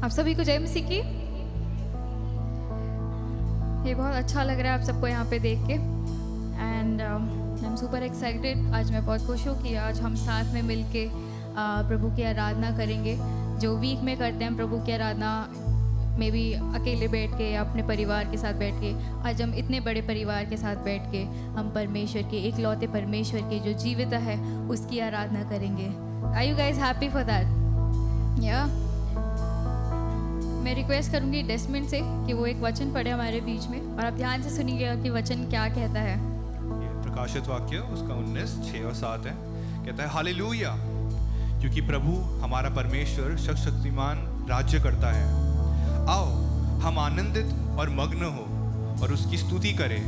आप सभी को जय मसीह की। ये बहुत अच्छा लग रहा है आप सबको यहाँ पे देख के and I am super excited. आज मैं बहुत खुश हूँ कि आज हम साथ में मिल के प्रभु की आराधना करेंगे। जो वीक में करते हैं प्रभु की आराधना, मे बी अकेले बैठ के या अपने परिवार के साथ बैठ के, आज हम इतने बड़े परिवार के साथ बैठ के हम परमेश्वर के इकलौते परमेश्वर के जो जीवित है उसकी आराधना करेंगे। Are you guys happy for that? या मैं रिक्वेस्ट करूंगी डेस्मिन से कि वो एक वचन पढ़े हमारे बीच में और आप ध्यान से सुनिएगा कि वचन क्या कहता है। ये प्रकाशित वाक्य उसका 19, 6 और 7 है। कहता है हालेलुया, क्योंकि प्रभु हमारा परमेश्वर शक्तिमान राज्य करता है। आओ हम आनंदित और मग्न हो और उसकी स्तुति करें,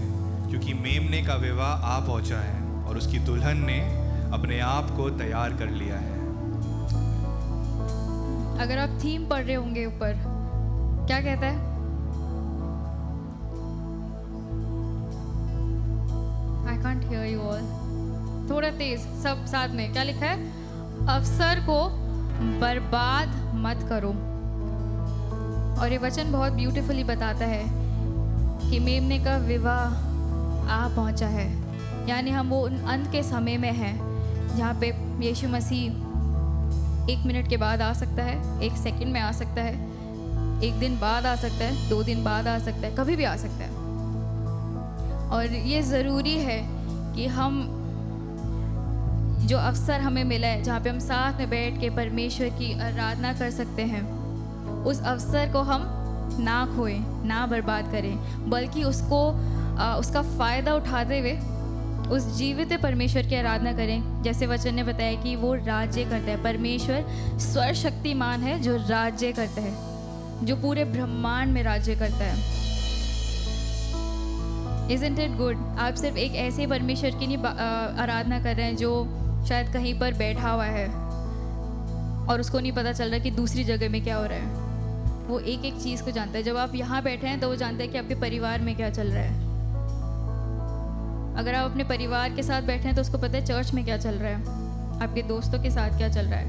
क्योंकि मेमने का विवाह आ पहुंचा है और उसकी दुल्हन ने अपने आप को तैयार कर लिया है। अगर आप थीम पढ़ रहे होंगे ऊपर, क्या कहता है? I can't hear you all. थोड़ा तेज, सब साथ में। क्या लिखा है? अवसर को बर्बाद मत करो। और ये वचन बहुत ब्यूटीफुली बताता है कि मेमने का विवाह आ पहुंचा है, यानी हम वो अंत के समय में हैं जहाँ पे यीशु मसीह 1 मिनट के बाद आ सकता है, 1 सेकंड में आ सकता है, 1 दिन बाद आ सकता है, 2 दिन बाद आ सकता है, कभी भी आ सकता है। और ये ज़रूरी है कि हम जो अवसर हमें मिला है जहाँ पे हम साथ में बैठ के परमेश्वर की आराधना कर सकते हैं, उस अवसर को हम ना खोएं, ना बर्बाद करें, बल्कि उसका फ़ायदा उठाते हुए उस जीवित परमेश्वर की आराधना करें। जैसे वचन ने बताया कि वो राज्य करता है। परमेश्वर सर्वशक्तिमान है जो राज्य करता है, जो पूरे ब्रह्मांड में राज्य करता है। Isn't it good? आप सिर्फ एक ऐसे परमेश्वर की नहीं आराधना कर रहे हैं जो शायद कहीं पर बैठा हुआ है और उसको नहीं पता चल रहा कि दूसरी जगह में क्या हो रहा है। वो एक एक चीज़ को जानता है। जब आप यहाँ बैठे हैं तो वो जानता है कि आपके परिवार में क्या चल रहा है। अगर आप अपने परिवार के साथ बैठे हैं तो उसको पता है चर्च में क्या चल रहा है, आपके दोस्तों के साथ क्या चल रहा है।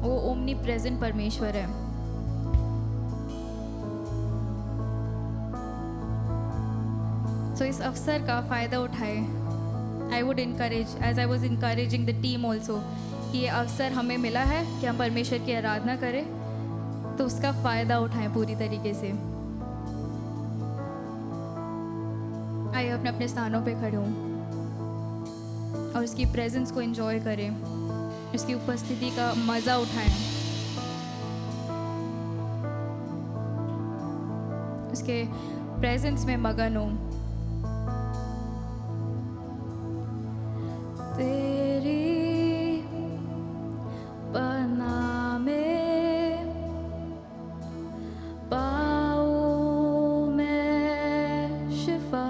वो ओमनी प्रेजेंट परमेश्वर है। तो इस अवसर का फ़ायदा उठाए। I would encourage, as I was encouraging the team also, कि ये अवसर हमें मिला है कि हम परमेश्वर की आराधना करें, तो उसका फ़ायदा उठाएं पूरी तरीके से। आइए अपने अपने स्थानों पे खड़े हों और उसकी प्रेजेंस को एंजॉय करें, उसकी उपस्थिति का मज़ा उठाएं, उसके प्रेजेंस में मगन हो। तेरी पनाह में पाऊं मैं शिफा,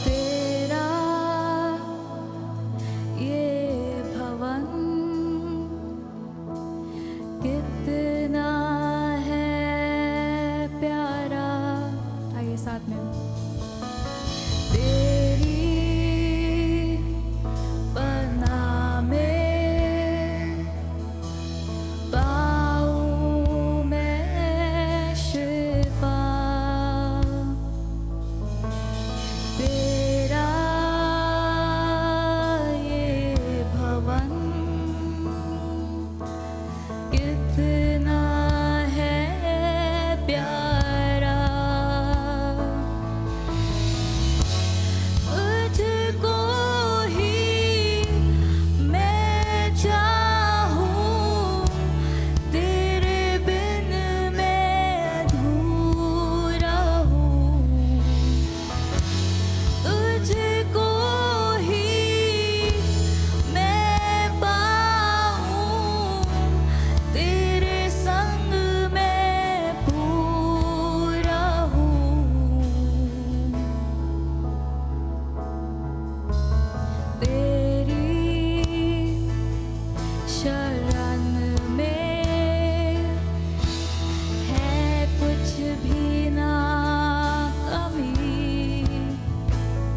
तेरा ये भवन कितना है प्यारा। आइए साथ में।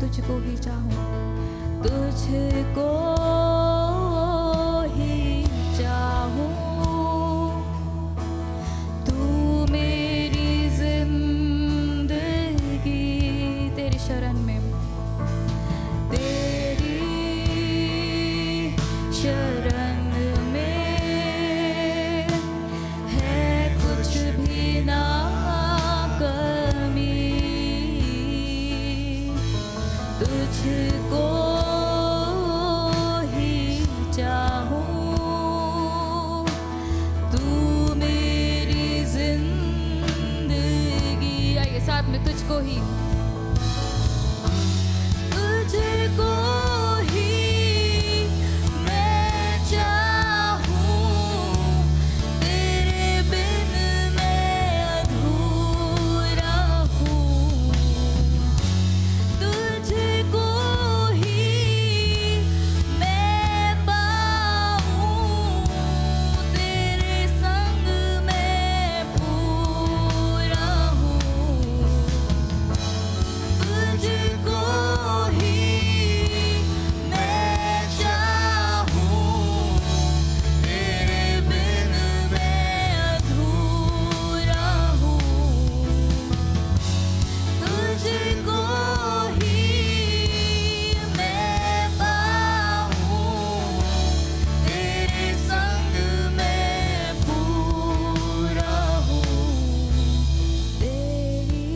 तुझको ही चाहूं, तुझको ही शरण में, तेरी शरण में है कुछ भी ना कमी, तुझको ही चाहूं, तू मेरी जिंदगी। आइए साथ में, तुझको ही, तुझको ही मैं चाहूं, तेरे बिन मैं अधूरा हूँ, तुझको ही मैं पाऊं, तेरे संग मैं पूरा हूँ, तुझको ही मैं चाहूं, तेरे बिन मैं अधूरा हूँ, तुझको ही मैं पाऊं, तेरे संग मैं पूरा हूँ, तेरी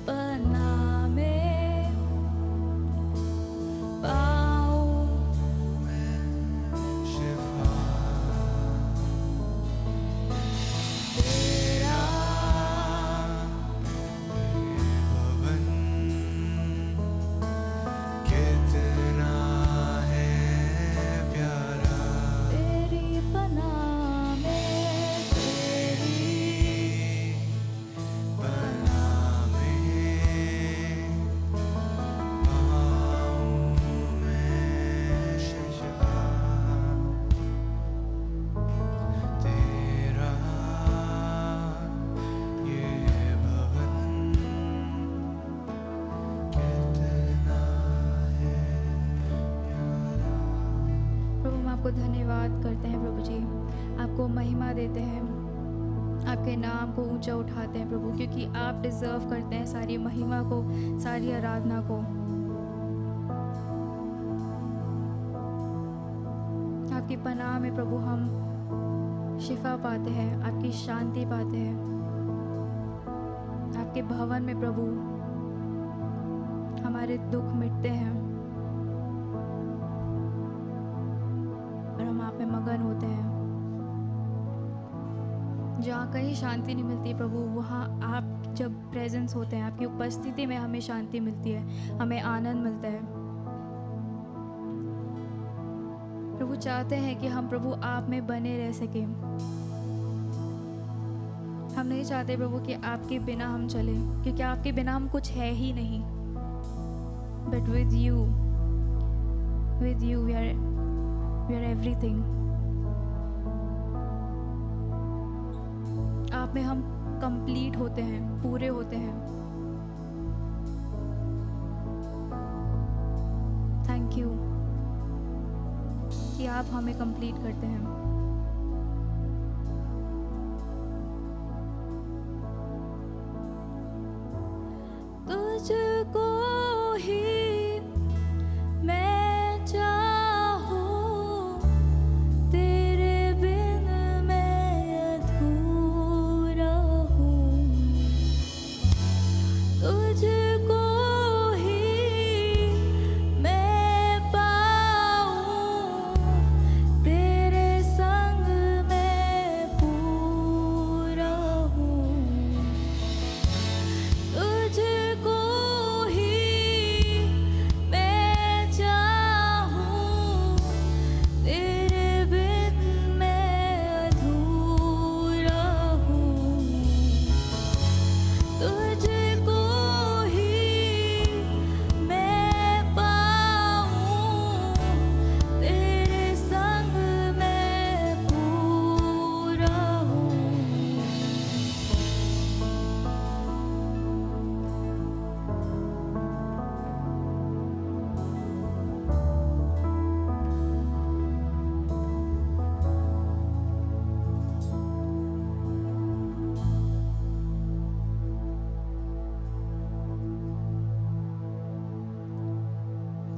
पनाह में पाऊं शिफा तेरा भवन कितना है प्यारा, तेरी पनाह में, तेरी पनाह में पाऊं मैं शिफा, तेरा ये भवन कितना है प्यारा। प्रभु हम आपको धन्यवाद करते हैं प्रभु जी, आपको महिमा देते हैं, आपके नाम को ऊंचा उठाते हैं प्रभु, क्योंकि आप डिजर्व करते हैं सारी महिमा को, सारी आराधना को। आपकी पनाह में प्रभु हम शिफा पाते हैं, आपकी शांति पाते हैं, आपके भवन में प्रभु हमारे दुख मिटते हैं और हम आप में मगन होते हैं। जहाँ कहीं शांति नहीं मिलती प्रभु, वहाँ आप जब प्रेजेंस होते हैं, आपकी उपस्थिति में हमें शांति मिलती है, हमें आनंद मिलता है। प्रभु चाहते हैं कि हम प्रभु आप में बने रह सकें। हम नहीं चाहते प्रभु कि आपके बिना हम चलें, क्योंकि आपके बिना हम कुछ है ही नहीं। But with you we are everything. आप में हम कंप्लीट होते हैं, पूरे होते हैं। थैंक यू कि आप हमें कंप्लीट करते हैं। तुझको ही मैं चाहूं, तेरे बिन मैं अधूरा हूँ, तुझको ही मैं पाऊं, तेरे संग मैं पूरा हूँ, तुझको ही मैं चाहूं, तेरे बिन मैं अधूरा हूँ, तुझको ही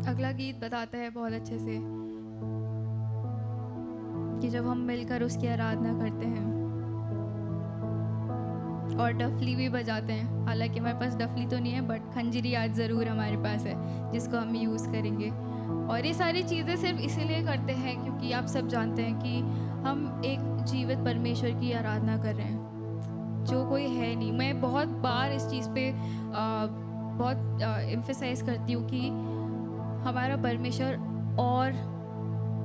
अगला गीत बताता है बहुत अच्छे से कि जब हम मिलकर उसकी आराधना करते हैं और डफली भी बजाते हैं। हालांकि हमारे पास डफली तो नहीं है, बट खंजरी आज ज़रूर हमारे पास है जिसको हम यूज़ करेंगे। और ये सारी चीज़ें सिर्फ इसीलिए करते हैं क्योंकि आप सब जानते हैं कि हम एक जीवित परमेश्वर की आराधना कर रहे हैं जो कोई है नहीं। मैं बहुत बार इस चीज़ पे बहुत एम्फेसाइज करती हूँ कि हमारा परमेश्वर और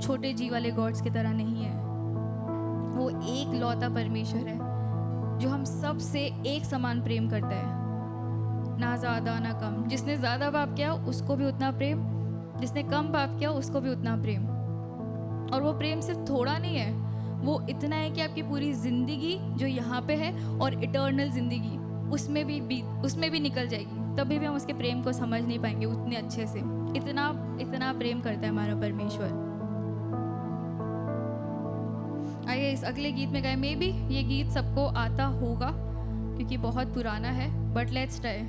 छोटे जी वाले गॉड्स की तरह नहीं है। वो एक लौता परमेश्वर है जो हम सब से एक समान प्रेम करता है, ना ज़्यादा ना कम। जिसने ज़्यादा पाप किया उसको भी उतना प्रेम, जिसने कम पाप किया उसको भी उतना प्रेम। और वो प्रेम सिर्फ थोड़ा नहीं है, वो इतना है कि आपकी पूरी ज़िंदगी जो यहाँ पे है और इटर्नल ज़िंदगी उसमें भी निकल जाएगी, तभी भी हम उसके प्रेम को समझ नहीं पाएंगे उतने अच्छे से। इतना प्रेम करता है हमारा परमेश्वर। आइए इस अगले गीत में गए। मे बी ये गीत सबको आता होगा क्योंकि बहुत पुराना है, बट लेट्स ट्राई।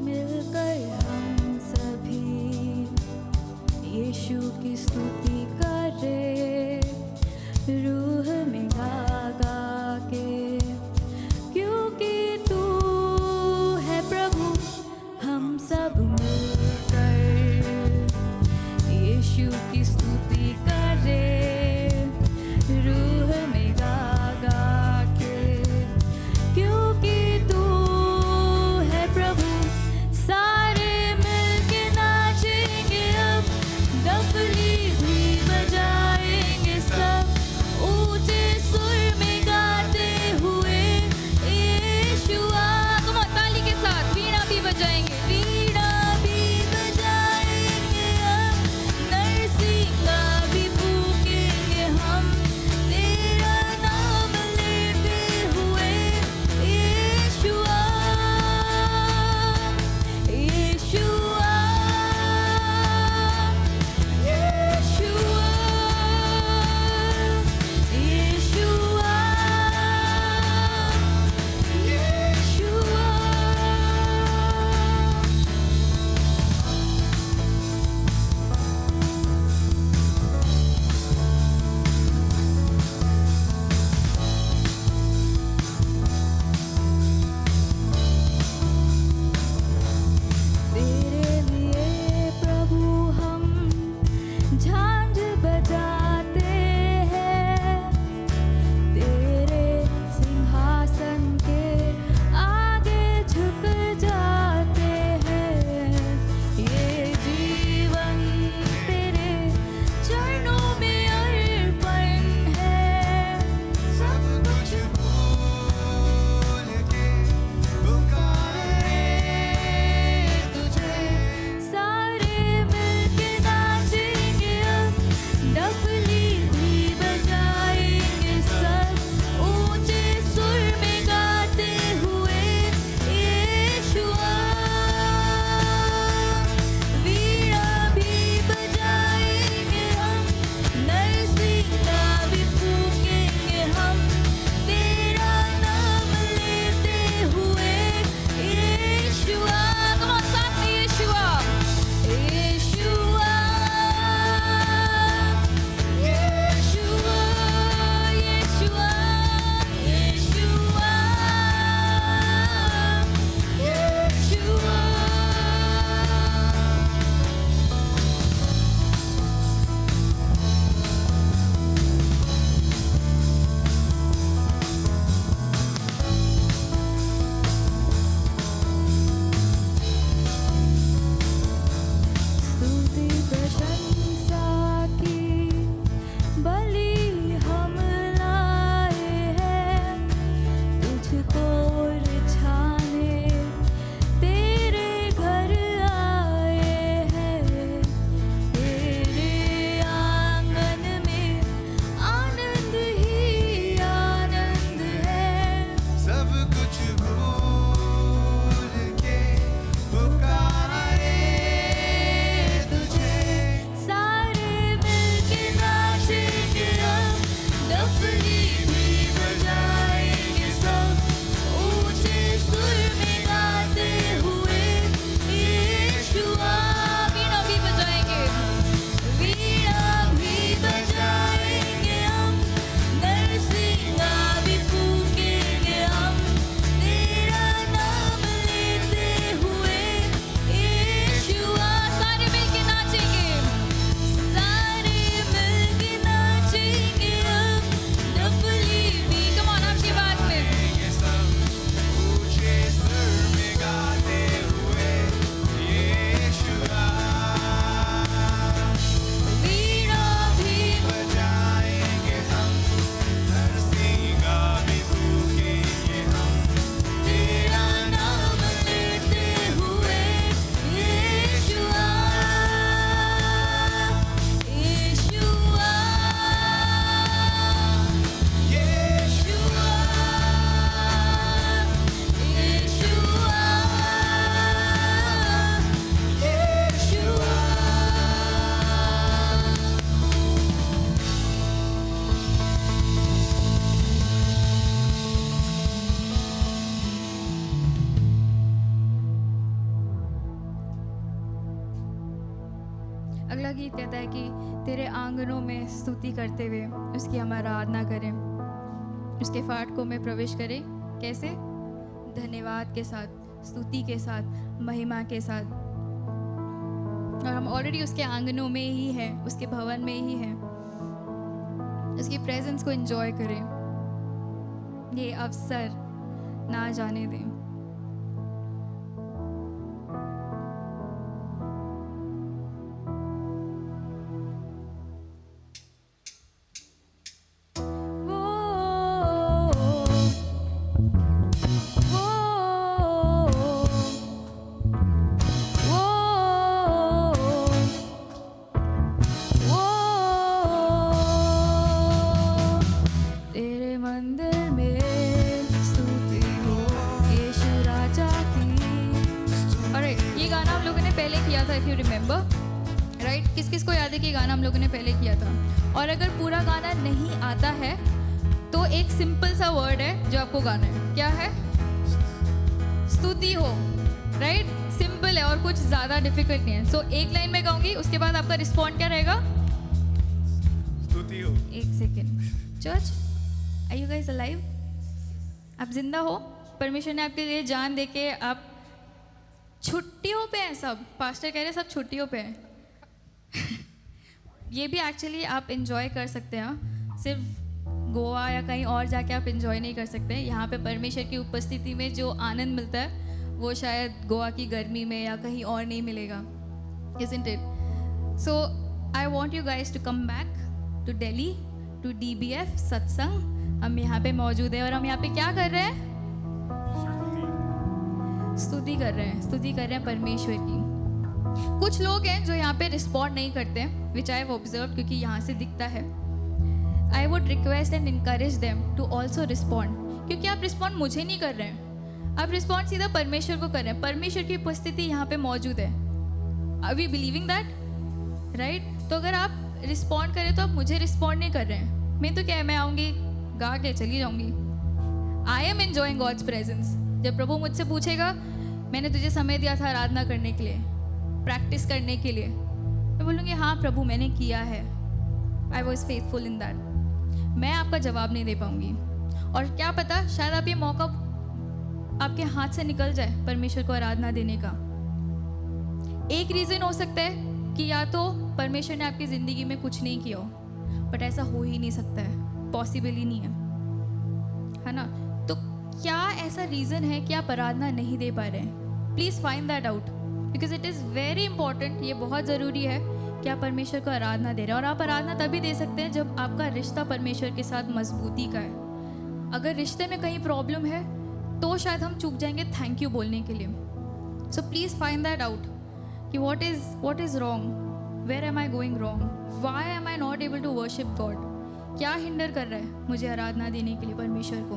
मिलकर हम सभी यीशु की स्तुति करे, रूह में गा गा के, क्योंकि अगला गीत कहता है कि तेरे आंगनों में स्तुति करते हुए उसकी हम आराधना करें, उसके फाटकों में प्रवेश करें। कैसे? धन्यवाद के साथ, स्तुति के साथ, महिमा के साथ। और हम ऑलरेडी उसके आंगनों में ही हैं, उसके भवन में ही हैं। उसकी प्रेजेंस को एंजॉय करें, ये अवसर ना जाने दें। तेरे मंदिर में स्तुति हो यीशु राजा की। और ये गाना हम लोगों ने पहले किया था, इफ़ यू रिमेंबर, राइट? किस किस को याद है कि ये गाना हम लोगों ने पहले किया था? और अगर पूरा गाना नहीं आता है तो एक सिंपल सा वर्ड है जो आपको गाना है। क्या है? स्तुति हो, राइट? सिंपल है और कुछ ज़्यादा डिफिकल्ट नहीं है। सो एक लाइन में गाऊंगी, उसके बाद आपका रिस्पॉन्ड क्या रहेगा? स्तुति हो। एक second. Church, are you guys alive? आप जिंदा हो? परमेश्वर ने आपके लिए जान दे के आप छुट्टियों पे हैं सब। पास्टर कह रहे हैं सब छुट्टियों पे हैं। ये भी एक्चुअली आप इंजॉय कर सकते हैं। सिर्फ गोवा या कहीं और जाके आप इंजॉय नहीं कर सकते। यहाँ पे परमेश्वर की उपस्थिति में जो आनंद मिलता है वो शायद गोवा की गर्मी में या कहीं और नहीं मिलेगा। Isn't it? So I want you guys to come back to Delhi, to DBF सत्संग। हम यहाँ पे मौजूद हैं और हम यहाँ पे क्या कर रहे हैं? स्तुति कर रहे हैं, स्तुति कर रहे हैं परमेश्वर की। कुछ लोग हैं जो यहाँ पे रिस्पॉन्ड नहीं करते, विच आई हैव ऑब्जर्व, क्योंकि यहाँ से दिखता है। I would request and encourage them to also respond, क्योंकि आप रिस्पॉन्ड मुझे नहीं कर रहे हैं, आप रिस्पॉन्ड सीधा परमेश्वर को कर रहे हैं। परमेश्वर की उपस्थिति यहाँ पे मौजूद है। Are we believing that? Right? तो अगर आप रिस्पॉन्ड करें तो आप मुझे रिस्पॉन्ड नहीं कर रहे हैं। मैं तो क्या है, मैं आऊँगी, गा के चली जाऊँगी। I am enjoying God's presence. जब प्रभु मुझसे पूछेगा, मैंने तुझे समय दिया था आराधना करने के लिए, प्रैक्टिस करने के लिए, मैं बोलूँगी हाँ प्रभु मैंने किया है, I was faithful in that. मैं आपका जवाब नहीं दे पाऊँगी। और क्या पता, शायद आप ये मौका आपके हाथ से निकल जाए परमेश्वर को आराधना देने का। एक रीज़न हो सकता है कि या तो परमेश्वर ने आपकी ज़िंदगी में कुछ नहीं किया हो, बट ऐसा हो ही नहीं सकता है, पॉसिबल ही नहीं है ना? तो क्या ऐसा रीज़न है कि आप आराधना नहीं दे पा रहे हैं? Please find that out, because it is very important. ये बहुत ज़रूरी है कि आप परमेश्वर को आराधना दे रहे हैं। और आप आराधना तभी दे सकते हैं जब आपका रिश्ता परमेश्वर के साथ मजबूती का है। अगर रिश्ते में कहीं प्रॉब्लम है तो शायद हम चूक जाएंगे थैंक यू बोलने के लिए। So please find that out कि what is wrong, where am I going wrong, why am I not able to worship God, क्या हिंडर कर रहा है मुझे आराधना देने के लिए परमेश्वर को।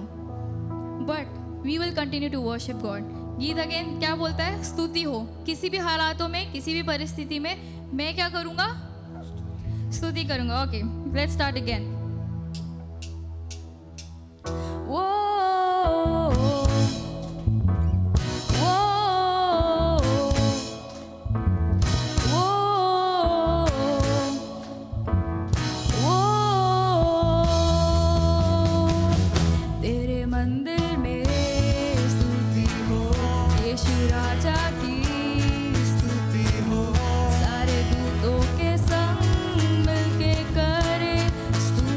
But we will continue to worship God. गीत अगेन क्या बोलता है? स्तुति हो। किसी भी हालातों में, किसी भी परिस्थिति में मैं क्या करूँगा? स्तुति करूँगा। Okay, let's start again. तेरे मंदिर में स्तुति हो यीशु राजा की स्तुति हो। सारे दूतों के संग मिलके करे स्तुति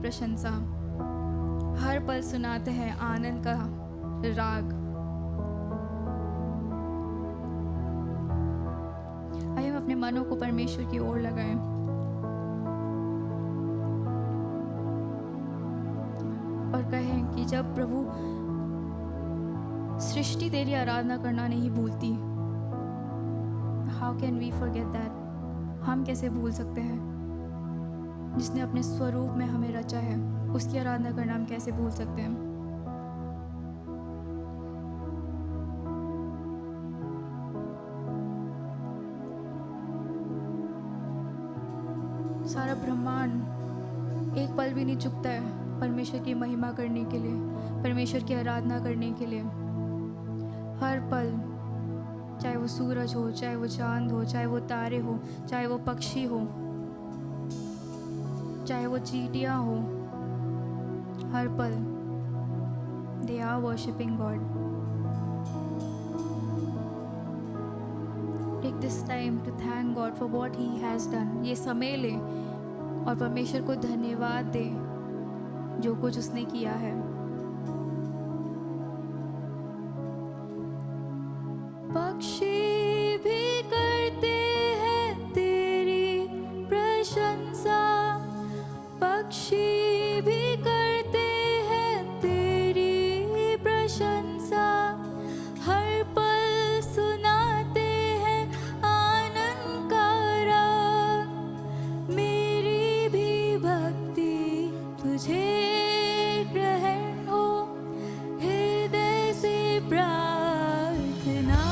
प्रशंसा, हर पल सुनाते हैं आनंद का राग। आइए हम अपने मनों को परमेश्वर की ओर लगाएं और कहें कि जब प्रभु सृष्टि तेरी आराधना करना नहीं भूलती, how can we forget that? हम कैसे भूल सकते हैं? जिसने अपने स्वरूप में हमें रचा है, उसकी आराधना करना हम कैसे भूल सकते हैं? सारा ब्रह्मांड एक पल भी नहीं चुकता है परमेश्वर की महिमा करने के लिए, परमेश्वर की आराधना करने के लिए। हर पल, चाहे वो सूरज हो, चाहे वो चांद हो, चाहे वो तारे हो, चाहे वो पक्षी हो, चाहे वो चींटियां हो, हर पल they are worshipping God. Take this time to thank God for what he has done. ये समय ले और परमेश्वर को धन्यवाद दे जो कुछ उसने किया है। पक्षी भी करते हैं तेरी प्रशंसा, पक्षी भी करते हैं तेरी प्रशंसा, हर पल सुनाते हैं आनंद का राग। मेरी भी भक्ति तुझे ग्रहण हो, हृदय से प्रार्थना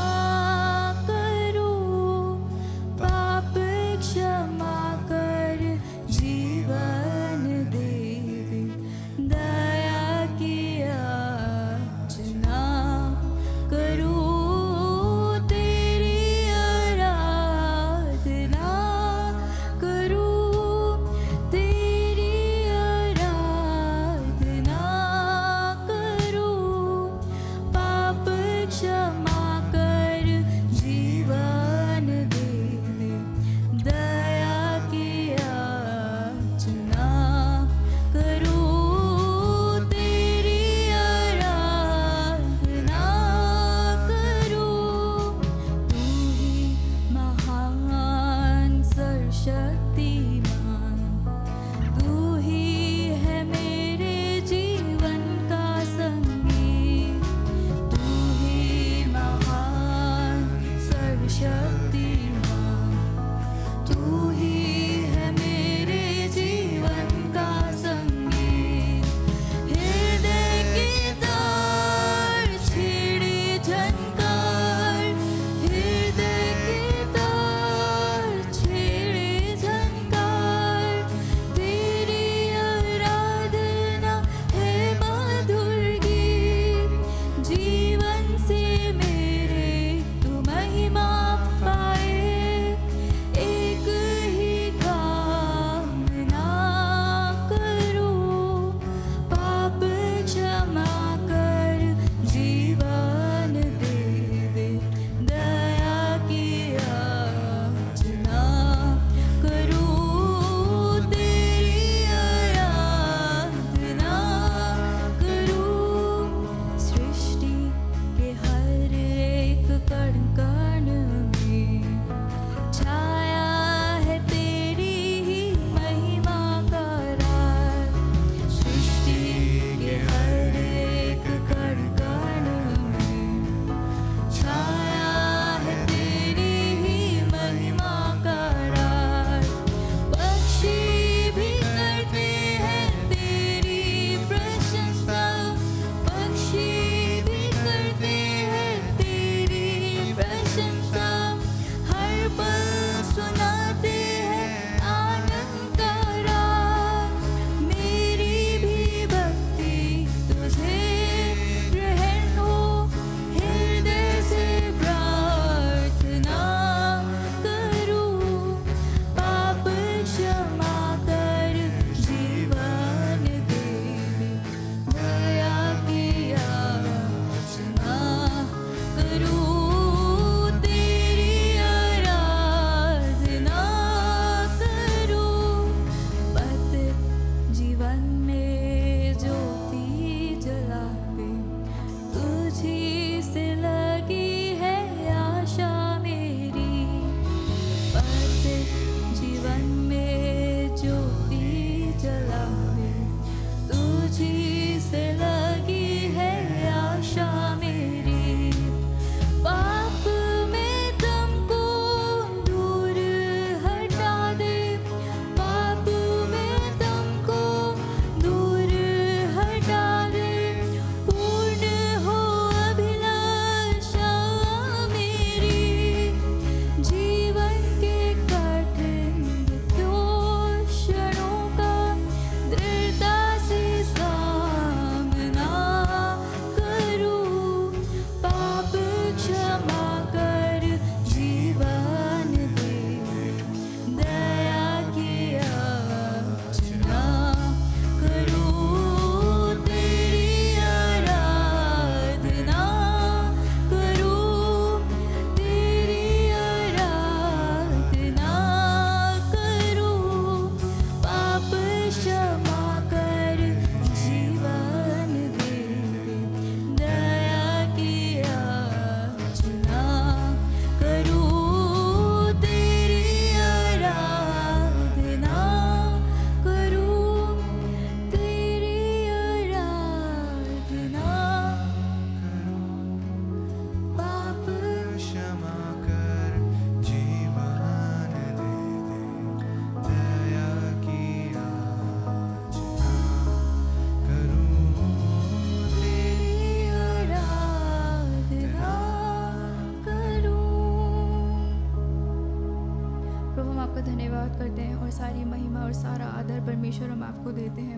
धन्यवाद करते हैं और सारी महिमा और सारा आदर परमेश्वर हम आपको देते हैं।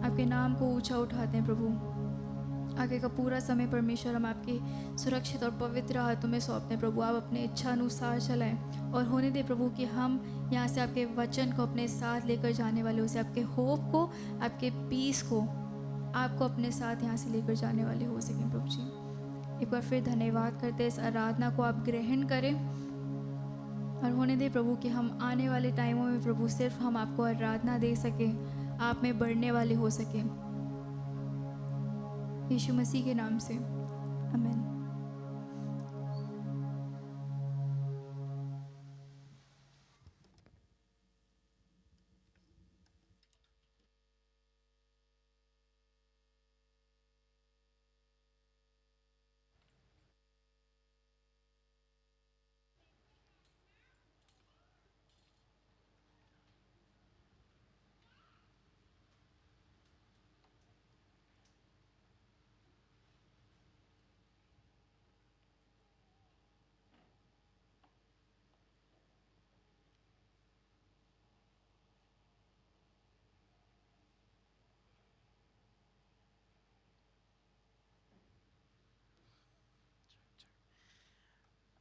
आपके नाम को ऊंचा उठाते हैं प्रभु। आगे का पूरा समय परमेश्वर हम आपके सुरक्षित और पवित्र हाथों में सौंपते हैं प्रभु। आप अपने इच्छा अनुसार चलाएं और होने दे प्रभु कि हम यहाँ से आपके वचन को अपने साथ लेकर जाने वाले हो से, आपके होप को, आपके पीस को, आपको अपने साथ यहाँ से लेकर जाने वाले हो सकें प्रभु जी। एक बार फिर धन्यवाद करते हैं। इस आराधना को आप ग्रहण करें और होने दे प्रभु कि हम आने वाले टाइमों में प्रभु सिर्फ हम आपको आराधना दे सकें, आप में बढ़ने वाले हो सकें। यीशु मसीह के नाम से आमीन।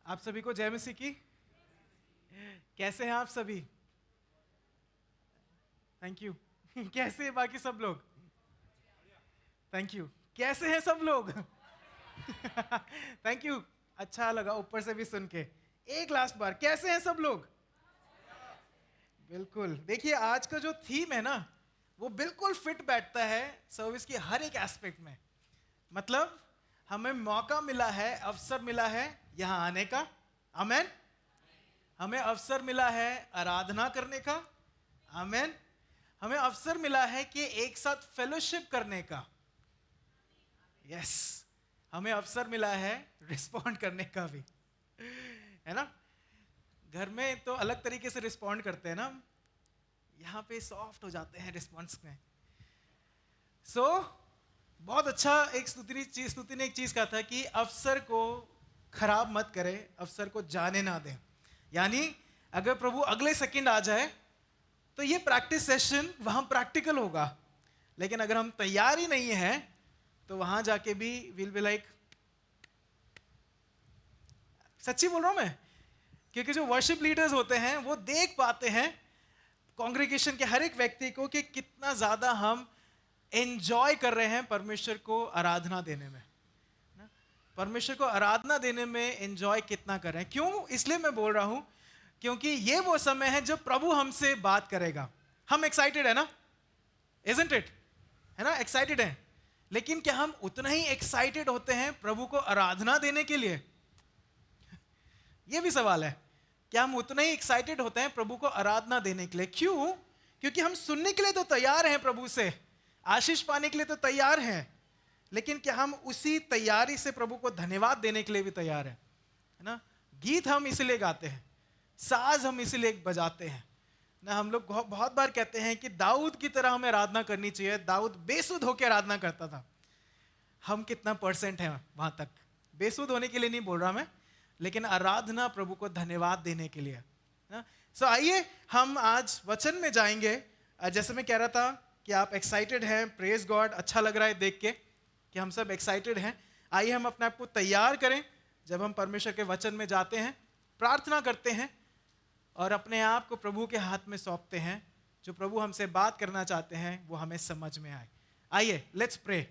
आप सभी को जय मसीह की। कैसे हैं आप सभी? Thank you. कैसे हैं बाकी सब लोग? Thank you. कैसे हैं सब लोग? Thank you. अच्छा लगा ऊपर से भी सुन के। एक लास्ट बार, कैसे हैं सब लोग? बिल्कुल। देखिए आज का जो थीम है ना, वो बिल्कुल फिट बैठता है सर्विस की हर एक एस्पेक्ट में। मतलब हमें मौका मिला है, अवसर मिला है यहां आने का। आमेन। हमें अवसर मिला है आराधना करने का। आमेन। हमें अवसर मिला है कि एक साथ फेलोशिप करने का। यस। हमें अवसर मिला है रिस्पॉन्ड करने का भी, है ना। घर में तो अलग तरीके से रिस्पॉन्ड करते हैं ना, यहां पे सॉफ्ट हो जाते हैं रिस्पॉन्स में। बहुत अच्छा। एक स्तुति ने एक चीज कहा था कि अवसर को खराब मत करें, अवसर को जाने ना दें। यानी अगर प्रभु अगले सेकंड आ जाए तो ये प्रैक्टिस सेशन वहां प्रैक्टिकल होगा, लेकिन अगर हम तैयार ही नहीं है तो वहां जाके भी विल बी लाइक। सच्ची बोल रहा हूं मैं, क्योंकि जो वर्शिप लीडर्स होते हैं वो देख पाते हैं कांग्रेगेशन के हर एक व्यक्ति को कि कितना ज्यादा हम एंजॉय कर रहे हैं परमेश्वर को आराधना देने में। परमेश्वर को आराधना देने में एंजॉय कितना कर रहे हैं। क्यों? इसलिए मैं बोल रहा हूं क्योंकि ये वो समय है जब प्रभु हमसे बात करेगा। हम एक्साइटेड है ना? Isn't it? है ना, एक्साइटेड है। लेकिन क्या हम उतना ही एक्साइटेड होते हैं प्रभु को आराधना देने के लिए? ये भी सवाल है। क्या हम उतना ही एक्साइटेड होते हैं प्रभु को आराधना देने के लिए? क्यों? क्योंकि हम सुनने के लिए तो तैयार हैं, प्रभु से आशीष पाने के लिए तो तैयार हैं, लेकिन क्या हम उसी तैयारी से प्रभु को धन्यवाद देने के लिए भी तैयार हैं? है ना। गीत हम इसलिए गाते हैं, साज हम इसलिए बजाते हैं ना। हम लोग बहुत बार कहते हैं कि दाऊद की तरह हमें आराधना करनी चाहिए। दाऊद बेसुध होकर आराधना करता था। हम कितना % हैं वहां तक? बेसुध होने के लिए नहीं बोल रहा मैं, लेकिन आराधना प्रभु को धन्यवाद देने के लिए। सो आइए हम आज वचन में जाएंगे। जैसे मैं कह रहा था कि आप एक्साइटेड हैं, प्रेज गॉड। अच्छा लग रहा है देख के कि हम सब एक्साइटेड हैं। आइए हम अपने आप को तैयार करें। जब हम परमेश्वर के वचन में जाते हैं, प्रार्थना करते हैं और अपने आप को प्रभु के हाथ में सौंपते हैं। जो प्रभु हमसे बात करना चाहते हैं वो हमें समझ में आए। आइए लेट्स प्रे।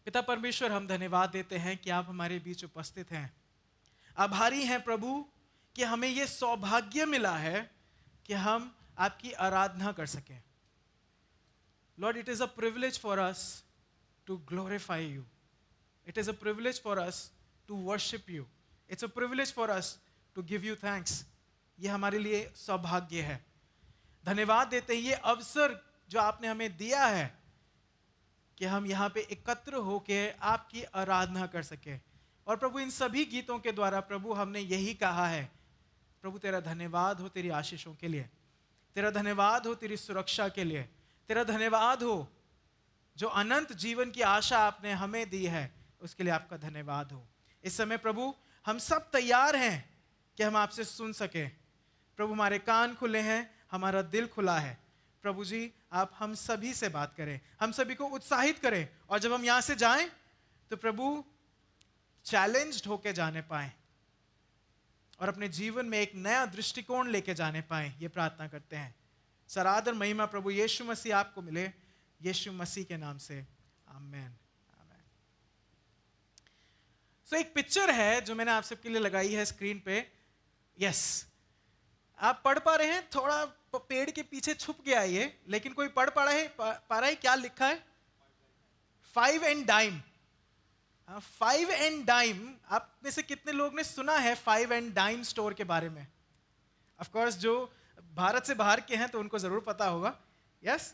पिता परमेश्वर, हम धन्यवाद देते हैं कि आप हमारे बीच उपस्थित हैं। आभारी हैं प्रभु कि हमें ये सौभाग्य मिला है कि हम आपकी आराधना कर सकें। Lord, it is a privilege for us to glorify you. It is a privilege for us to worship you. It's a privilege for us to give you thanks. ये हमारे लिए सौभाग्य है। धन्यवाद देते हैं ये अवसर जो आपने हमें दिया है कि हम यहाँ पे एकत्र होके आपकी आराधना कर सके। और प्रभु इन सभी गीतों के द्वारा प्रभु हमने यही कहा है, प्रभु तेरा धन्यवाद हो तेरी आशीषों के लिए, तेरा धन्यवाद हो तेरी सुरक्षा के लिए, तेरा धन्यवाद हो जो अनंत जीवन की आशा आपने हमें दी है, उसके लिए आपका धन्यवाद हो। इस समय प्रभु हम सब तैयार हैं कि हम आपसे सुन सके। प्रभु हमारे कान खुले हैं, हमारा दिल खुला है। प्रभु जी आप हम सभी से बात करें, हम सभी को उत्साहित करें, और जब हम यहाँ से जाएं तो प्रभु चैलेंज्ड होके जाने पाएं और अपने जीवन में एक नया दृष्टिकोण लेके जाने पाएं, ये प्रार्थना करते हैं। सरादर महिमा प्रभु यीशु मसीह आपको मिले, यीशु मसीह के नाम से, आमेन। सो एक पिक्चर है जो मैंने आप सबके लिए लगाई है स्क्रीन पे। यस, आप पढ़ पा रहे हैं? थोड़ा पेड़ के पीछे छुप गया ये, लेकिन कोई पढ़ पा रहा है? क्या लिखा है? 5 and dime। 5 and dime, आप में से कितने लोग ने सुना है 5 and dime स्टोर के बारे में? ऑफ कोर्स जो भारत से बाहर के हैं तो उनको जरूर पता होगा। यस,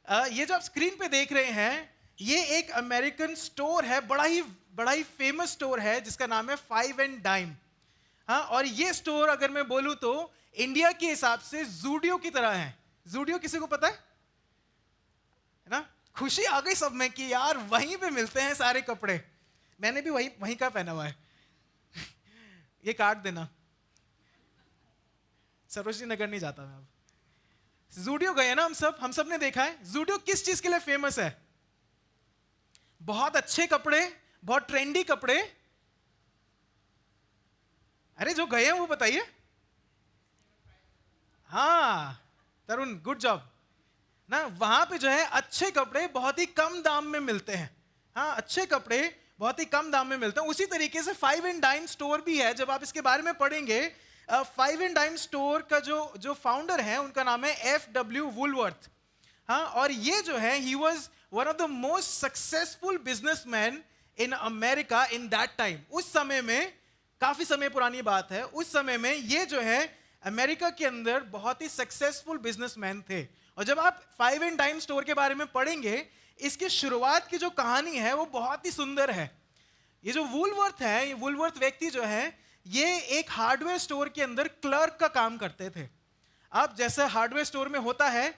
ये जो आप स्क्रीन पे देख रहे हैं ये एक अमेरिकन स्टोर है, बड़ा ही फेमस स्टोर है जिसका नाम है 5 and dime। हाँ, और ये स्टोर अगर मैं बोलूं तो इंडिया के हिसाब से जूडियो की तरह है। जूडियो किसी को पता है ना? खुशी आ गई सब में कि यार वहीं पे मिलते हैं सारे कपड़े। मैंने भी वहीं का पहना हुआ है। ये काट देना, सरोजनी नगर नहीं जाता मैं अब। जूडियो गए ना हम सब ने देखा है। जूडियो किस चीज के लिए फेमस है? बहुत अच्छे कपड़े, बहुत ट्रेंडी कपड़े। अरे जो गए हैं वो बताइए। हाँ तरुण, गुड जॉब ना। वहां पे जो है अच्छे कपड़े बहुत ही कम दाम में मिलते हैं। हाँ, अच्छे कपड़े बहुत ही कम दाम में मिलते हैं। उसी तरीके से 5 and dime स्टोर भी है। जब आप इसके बारे में पढ़ेंगे, 5 and dime स्टोर का जो फाउंडर है उनका नाम है FW वुलवर्थ। हाँ, और ये जो है he was one of the most successful businessman in America in that time. उस समय में, काफी समय पुरानी बात है, उस समय में ये जो है अमेरिका के अंदर बहुत ही सक्सेसफुल बिजनेसमैन थे। और जब आप 5 and dime स्टोर के बारे में पढ़ेंगे, इसकी शुरुआत की जो कहानी है वो बहुत ही सुंदर है। ये जो वुलवर्थ है, ये वुलवर्थ व्यक्ति जो है, ये एक हार्डवेयर स्टोर के अंदर क्लर्क का काम करते थे। अब जैसे हार्डवेयर स्टोर में होता है,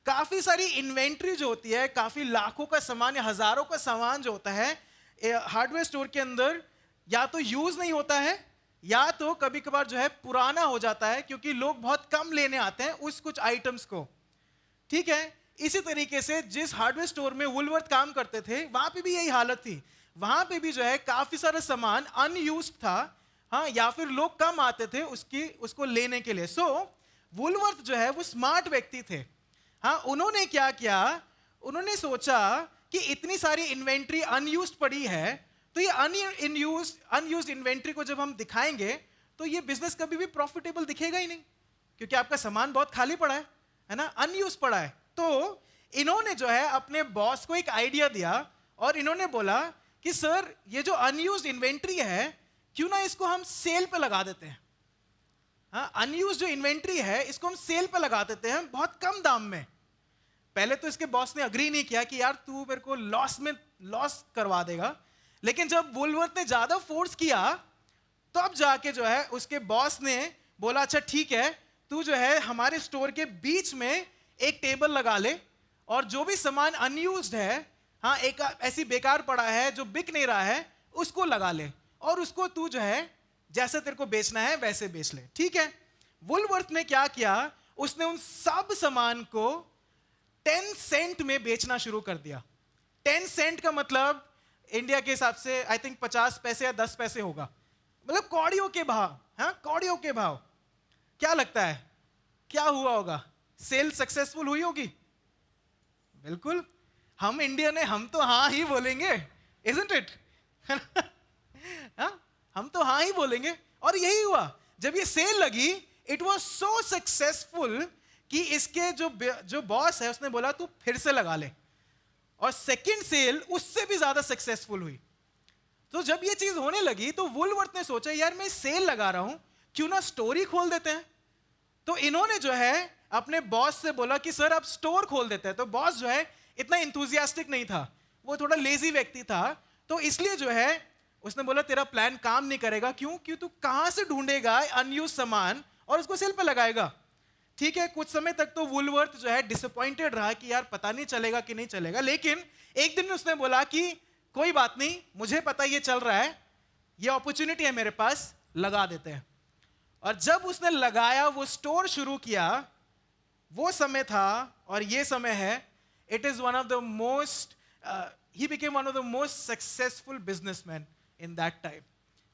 काफी सारी इन्वेंट्री जो होती है, काफी लाखों का सामान या हजारों का सामान जो होता है हार्डवेयर स्टोर के अंदर, या तो यूज नहीं होता है या तो कभी कभार जो है पुराना हो जाता है, क्योंकि लोग बहुत कम लेने आते हैं उस कुछ आइटम्स को। ठीक है, इसी तरीके से जिस हार्डवेयर स्टोर में वुलवर्थ काम करते थे वहां पे भी यही हालत थी। वहां पे भी जो है काफी सारा सामान अनयूज्ड था। हाँ, या फिर लोग कम आते थे उसको लेने के लिए। सो वुलवर्थ जो है वो स्मार्ट व्यक्ति थे। हाँ, उन्होंने क्या किया, उन्होंने सोचा कि इतनी सारी इन्वेंट्री अनयूज्ड पड़ी है, तो ये अनयूज्ड इन्वेंट्री को जब हम दिखाएंगे तो ये बिजनेस कभी भी प्रॉफिटेबल दिखेगा ही नहीं, क्योंकि आपका सामान बहुत खाली पड़ा है ना, अनयूज्ड पड़ा है। तो इन्होंने जो है अपने बॉस को एक आइडिया दिया और इन्होंने बोला कि सर, ये जो अनयूज्ड इन्वेंट्री है, क्यों ना इसको हम सेल पे लगा देते हैं। हाँ, अनयूज्ड जो इन्वेंट्री है इसको हम सेल पे लगा देते हैं बहुत कम दाम में। पहले तो इसके बॉस ने अग्री नहीं किया कि यार तू मेरे को लॉस करवा देगा, लेकिन जब वुलवर्थ ने ज्यादा फोर्स किया तो अब जाके जो है उसके बॉस ने बोला अच्छा ठीक है, तू जो है हमारे स्टोर के बीच में एक टेबल लगा ले और जो भी सामान अनयूज्ड है, हाँ, एक ऐसी बेकार पड़ा है जो बिक नहीं रहा है, उसको लगा ले और उसको तू जो है जैसे तेरे को बेचना है वैसे बेच ले। ठीक है, वुलवर्थ ने क्या किया, उसने उन सब सामान को 10 सेंट में बेचना शुरू कर दिया। 10 सेंट का मतलब इंडिया के हिसाब से आई थिंक 50 पैसे या 10 पैसे होगा, मतलब कौड़ियों के भाव। हाँ, कौड़ियों के भाव। क्या लगता है क्या हुआ होगा? सेल सक्सेसफुल हुई होगी? बिल्कुल, हम इंडियन है, हम तो हाँ ही बोलेंगे, isn't it? हाँ, हम तो हाँ ही बोलेंगे। और यही हुआ, जब ये सेल लगी, इट वाज सो सक्सेसफुल कि इसके जो बॉस है उसने बोला तू फिर से लगा ले, और सेकंड सेल उससे भी ज्यादा सक्सेसफुल हुई। तो जब ये चीज होने लगी तो वुलवर्थ ने सोचा यार मैं सेल लगा रहा हूं, क्यों ना स्टोर ही खोल देते हैं। तो इन्होंने जो है अपने बॉस से बोला कि सर आप स्टोर खोल देते हैं। तो बॉस जो है इतना इंथुजियास्टिक नहीं था, वो थोड़ा लेजी व्यक्ति था, तो इसलिए जो है उसने बोला तेरा प्लान काम नहीं करेगा। क्यों? तू कहां से ढूंढेगा अनयूज्ड सामान और उसको सेल पे लगाएगा। ठीक है, कुछ समय तक तो वुलवर्थ जो है डिसअपॉइंटेड रहा कि यार पता नहीं चलेगा कि नहीं चलेगा, लेकिन एक दिन उसने बोला कि कोई बात नहीं, मुझे पता ये चल रहा है, ये अपॉर्चुनिटी है मेरे पास, लगा देते हैं। और जब उसने लगाया, वो स्टोर शुरू किया, वो समय था और ये समय है, it is one of the most, he became one of the most successful businessman in that time.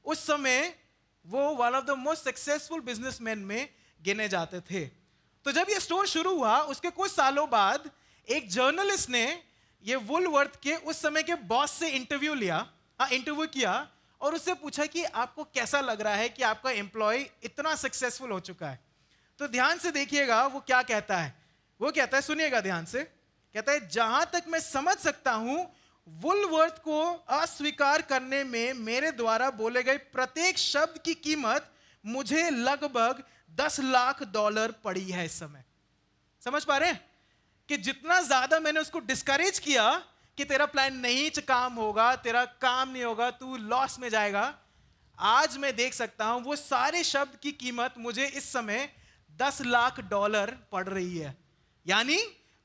उस समय वो one of the most successful businessman में गिने जाते थे. तो जब ये स्टोर शुरू हुआ, उसके कुछ सालों बाद एक जर्नलिस्ट ने ये वुलवर्थ के उस समय के बॉस से इंटरव्यू किया और उससे पूछा कि आपको कैसा लग रहा है कि आपका एम्प्लॉय इतना सक्सेसफुल हो चुका है. तो ध्यान से देखिएगा वो क्या कहता है. वो कहता है, सुनिएगा ध्यान से, कहता है, जहां तक मैं समझ सकता हूं, वुलवर्थ को अस्वीकार करने में मेरे द्वारा बोले गए प्रत्येक शब्द की कीमत मुझे लगभग $10 लाख पड़ी है इस समय. समझ पा रहे हैं कि जितना ज्यादा मैंने उसको डिस्करेज किया कि तेरा प्लान नहीं काम होगा, तेरा काम नहीं होगा, तू लॉस में जाएगा, आज मैं देख सकता हूं वो सारे शब्द की कीमत मुझे इस समय $10 लाख पड़ रही है. यानी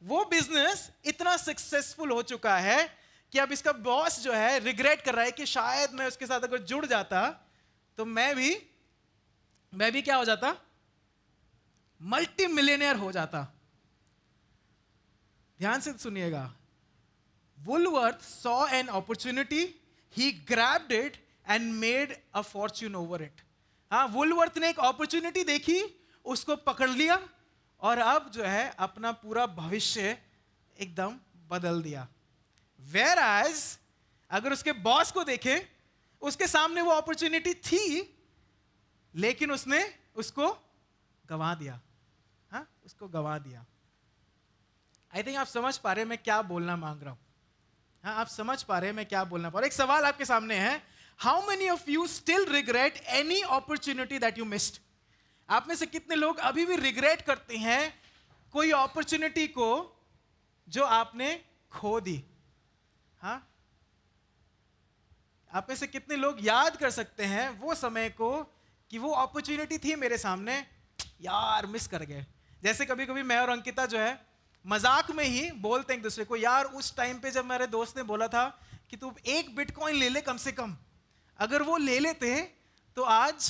वो बिजनेस इतना सक्सेसफुल हो चुका है कि अब इसका बॉस जो है रिग्रेट कर रहा है कि शायद मैं उसके साथ अगर जुड़ जाता तो मैं भी क्या हो जाता, मल्टी मिलियनेयर हो जाता. ध्यान से सुनिएगा. Woolworth saw an opportunity, he grabbed it and made a fortune over it. हाँ, Woolworth ने एक अपॉर्चुनिटी देखी, उसको पकड़ लिया और अब जो है अपना पूरा भविष्य एकदम बदल दिया. Whereas अगर उसके बॉस को देखें, उसके सामने वो अपॉर्चुनिटी थी लेकिन उसने उसको गंवा दिया. हाँ, उसको गंवा दिया. आई थिंक आप समझ पा रहे हैं मैं क्या बोलना मांग रहा हूं. हाँ, आप समझ पा रहे हैं मैं क्या बोलना पा रहा हूं. एक सवाल आपके सामने है, how many of you still regret any opportunity that you missed? आप में से कितने लोग अभी भी रिग्रेट करते हैं कोई अपॉर्चुनिटी को जो आपने खो दी? हाँ, आप में से कितने लोग याद कर सकते हैं वो समय को कि वो अपॉर्चुनिटी थी मेरे सामने, यार मिस कर गए. जैसे कभी कभी मैं और अंकिता जो है मजाक में ही बोलते हैं एक दूसरे को, यार उस टाइम पे जब मेरे दोस्त ने बोला था कि तू 1 बिटकॉइन ले ले कम से कम, अगर वो ले लेते तो आज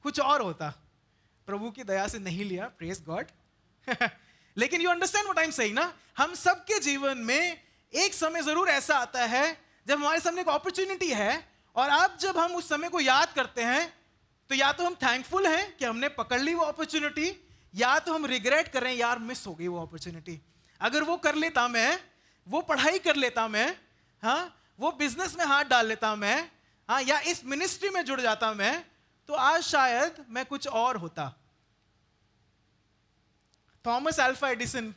कुछ और होता. प्रभु की दया से नहीं लिया, प्रेज गॉड. लेकिन you understand what I am saying ना. हम सबके जीवन में एक समय जरूर ऐसा आता है जब हमारे सामने एक अपॉर्चुनिटी है और अब जब हम उस समय को याद करते हैं तो या तो हम थैंकफुल हैं कि हमने पकड़ ली वो अपॉर्चुनिटी, या तो हम रिग्रेट कर रहे हैं, यार मिस हो गई वो अपॉर्चुनिटी. अगर वो कर लेता मैं, वो पढ़ाई कर लेता मैं, हाँ, वो बिजनेस में हाथ डाल लेता मैं, हाँ, या इस मिनिस्ट्री में जुड़ जाता मैं, तो आज शायद मैं कुछ और होता. थॉमस अल्वा एडिसन,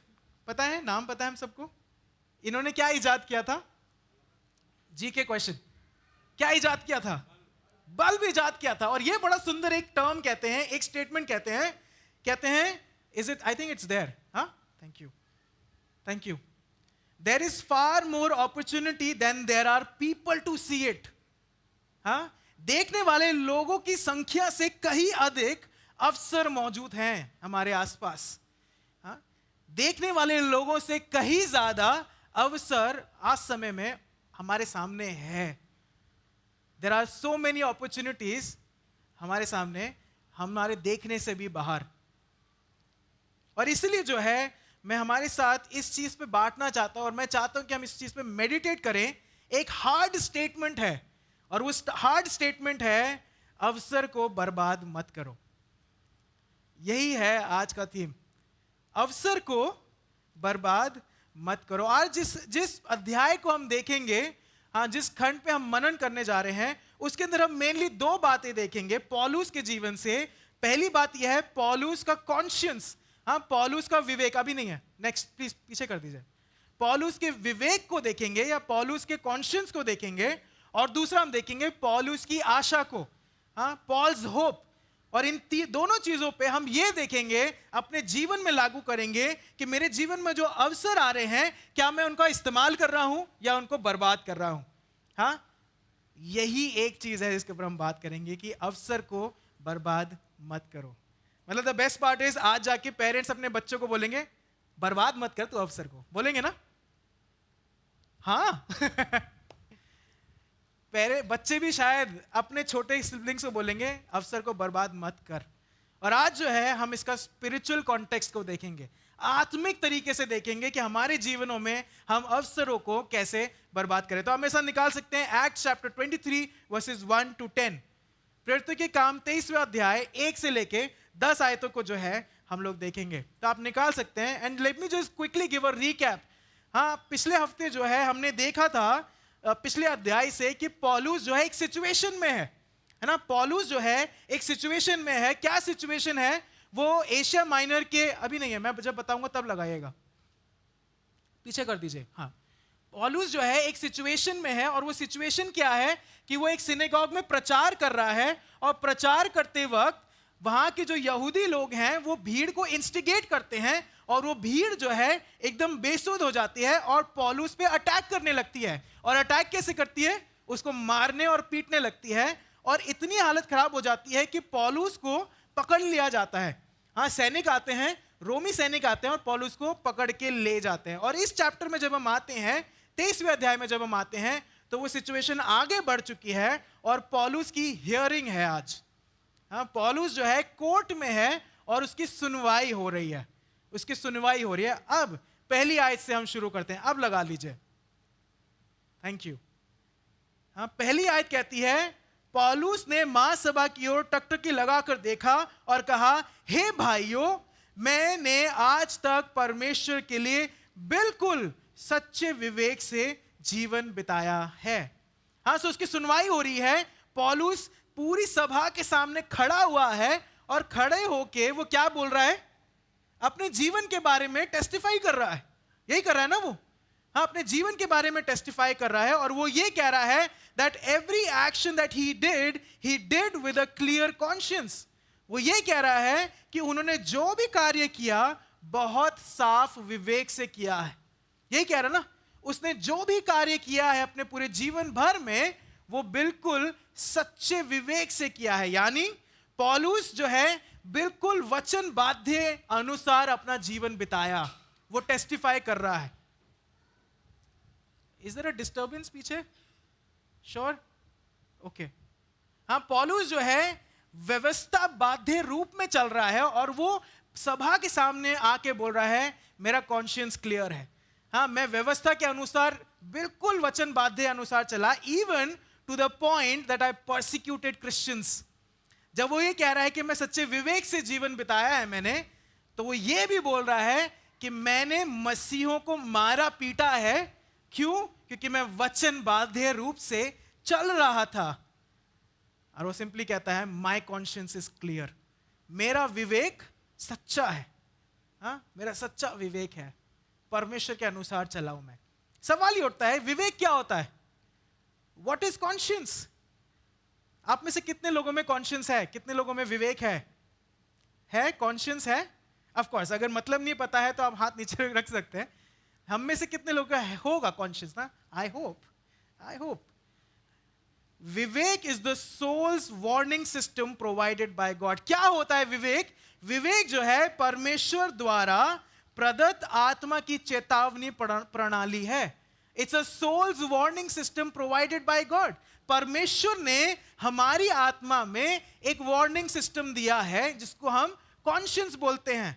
पता है, नाम पता है हम सबको. इन्होंने क्या इजाद किया था? जी के क्वेश्चन, क्या इजाद किया था? बल्ब इजाद किया था. और ये बड़ा सुंदर एक टर्म कहते हैं, एक स्टेटमेंट कहते हैं, is it, I think it's there. हाँ, thank you. There is far more opportunity than there are people to see it. हाँ, देखने वाले लोगों की संख्या से कहीं अधिक अवसर मौजूद हैं हमारे आसपास. हाँ, देखने वाले लोगों से कहीं ज्यादा अवसर आज समय में हमारे सामने है. There are so many opportunities हमारे सामने, हमारे देखने से भी बाहर. और इसलिए जो है मैं हमारे साथ इस चीज पे बांटना चाहता हूं और मैं चाहता हूं कि हम इस चीज पे मेडिटेट करें. एक हार्ड स्टेटमेंट है और वो हार्ड स्टेटमेंट है, अवसर को बर्बाद मत करो. यही है आज का थीम, अवसर को बर्बाद मत करो. आज जिस अध्याय को हम देखेंगे, हाँ, जिस खंड पे हम मनन करने जा रहे हैं, उसके अंदर हम मेनली 2 बातें देखेंगे पौलुस के जीवन से. पहली बात यह है पौलुस का कॉन्शियंस, हाँ, पौलुस का विवेक. अभी नहीं है, नेक्स्ट प्लीज पीछे कर दीजिए. पौलुस के विवेक को देखेंगे या पौलुस के कॉन्शियंस को देखेंगे. और दूसरा हम देखेंगे पौलुस की आशा को, हाँ, पॉल्स होप. और इन दोनों चीजों पे हम ये देखेंगे, अपने जीवन में लागू करेंगे कि मेरे जीवन में जो अवसर आ रहे हैं, क्या मैं उनका इस्तेमाल कर रहा हूं या उनको बर्बाद कर रहा हूं. हाँ, यही एक चीज है जिसके ऊपर हम बात करेंगे कि अवसर को बर्बाद मत करो. मतलब द बेस्ट पार्ट इज, आज जाके पेरेंट्स अपने बच्चों को बोलेंगे बर्बाद मत कर तू अवसर को, बोलेंगे ना. हाँ. बच्चे भी शायद अपने छोटे सिबलिंग्स को बोलेंगे अवसर को बर्बाद मत कर. और आज जो है हम इसका स्पिरिचुअल कॉन्टेक्स्ट को देखेंगे, आत्मिक तरीके से देखेंगे कि हमारे जीवनों में हम अवसरों को कैसे बर्बाद करें। तो आप मेरे साथ निकाल सकते हैं एक्ट चैप्टर 23 वर्सेस 1 to 10। प्रेरितों के काम 23वें अध्याय 1 से लेके 10 आयतों को जो है हम लोग देखेंगे। तो आप निकाल सकते हैं। And let me just quickly give a recap. हाँ, पिछले हफ्ते जो है हमने देखा था पिछले अध्याय से कि पौलुस जो है एक सिचुएशन में है ना। पौलुस जो है एक सिचुएशन में है। क्या सिचुएशन है? वो एशिया माइनर के, अभी नहीं है, मैं जब बताऊंगा तब लगाइएगा, पीछे कर दीजिए। हाँ, पौलुस जो है एक सिचुएशन में है और वो सिचुएशन क्या है कि वो एक सिनेगॉग में प्रचार कर रहा है और प्रचार करते वक्त वहां के जो यहूदी लोग हैं वो भीड़ को इंस्टिगेट करते हैं और वो भीड़ जो है एकदम बेसुध हो जाती है और पौलुस पे अटैक करने लगती है। और अटैक कैसे करती है? उसको मारने और पीटने लगती है और इतनी हालत खराब हो जाती है कि पौलुस को पकड़ लिया जाता है। हाँ, सैनिक आते हैं, रोमी सैनिक आते हैं और पौलुस को पकड़ के ले जाते हैं। और इस चैप्टर में जब हम आते हैं, 23वें अध्याय में जब हम आते हैं, तो वो सिचुएशन आगे बढ़ चुकी है और पौलुस की हियरिंग है आज। हाँ, पौलुस जो है कोर्ट में है और उसकी सुनवाई हो रही है, उसकी सुनवाई हो रही है। अब पहली आयत से हम शुरू करते हैं। अब लगा लीजिए, थैंक यू। हाँ, पहली आयत कहती है, पौलुस ने महासभा की ओर टकटकी लगाकर देखा और कहा, हे भाइयों, मैंने आज तक परमेश्वर के लिए बिल्कुल सच्चे विवेक से जीवन बिताया है। हाँ, सो उसकी सुनवाई हो रही है। पौलुस पूरी सभा के सामने खड़ा हुआ है और खड़े होके वो क्या बोल रहा है? अपने जीवन के बारे में टेस्टिफाई कर रहा है। यही कर रहा है ना वो? हाँ, अपने जीवन के बारे में टेस्टिफाई कर रहा है और वो ये कह रहा है that every action that he did with a clear conscience। वो ये कह रहा है कि उन्होंने जो भी कार्य किया बहुत साफ विवेक से किया है। यही कह रहा ना, उसने जो भी कार्य किया है अपने पूरे जीवन भर में वो बिल्कुल सच्चे विवेक से किया है। यानी पौलुस जो है बिल्कुल वचन बाध्य अनुसार अपना जीवन बिताया, वो टेस्टिफाई कर रहा है। इज देयर अ डिस्टर्बेंस पीछे? श्योर? ओके। हाँ, पौलुस जो है व्यवस्था बाध्य रूप में चल रहा है और वो सभा के सामने आके बोल रहा है, मेरा कॉन्शियंस क्लियर है। हाँ, मैं व्यवस्था के अनुसार बिल्कुल वचन बाध्य अनुसार चला, even to the point that I persecuted Christians. जब वो ये कह रहा है कि मैं सच्चे विवेक से जीवन बिताया है मैंने, तो वो ये भी बोल रहा है कि मैंने मसीहों को मारा पीटा है। क्यों? क्योंकि मैं वचन बाध्य रूप से चल रहा था। और वो सिंपली कहता है, माई कॉन्शियंस इज क्लियर, मेरा विवेक सच्चा है। हाँ, मेरा सच्चा विवेक है, परमेश्वर के अनुसार चला हूं मैं। सवाल ही उठता है, विवेक क्या होता है? What is conscience? आप में से कितने लोगों में कॉन्शियंस है? कितने लोगों में विवेक है? कॉन्शियंस है? ऑफ कोर्स, अगर मतलब नहीं पता है तो आप हाथ नीचे रख सकते हैं। हम में से कितने लोगों का होगा कॉन्शियस ना? I hope. विवेक is the soul's warning system provided by God. क्या होता है विवेक? विवेक जो है परमेश्वर द्वारा प्रदत्त आत्मा की चेतावनी प्रणाली है। It's a soul's warning system provided by God. परमेश्वर ने हमारी आत्मा में एक वार्निंग सिस्टम दिया है जिसको हम कॉन्शियंस बोलते हैं।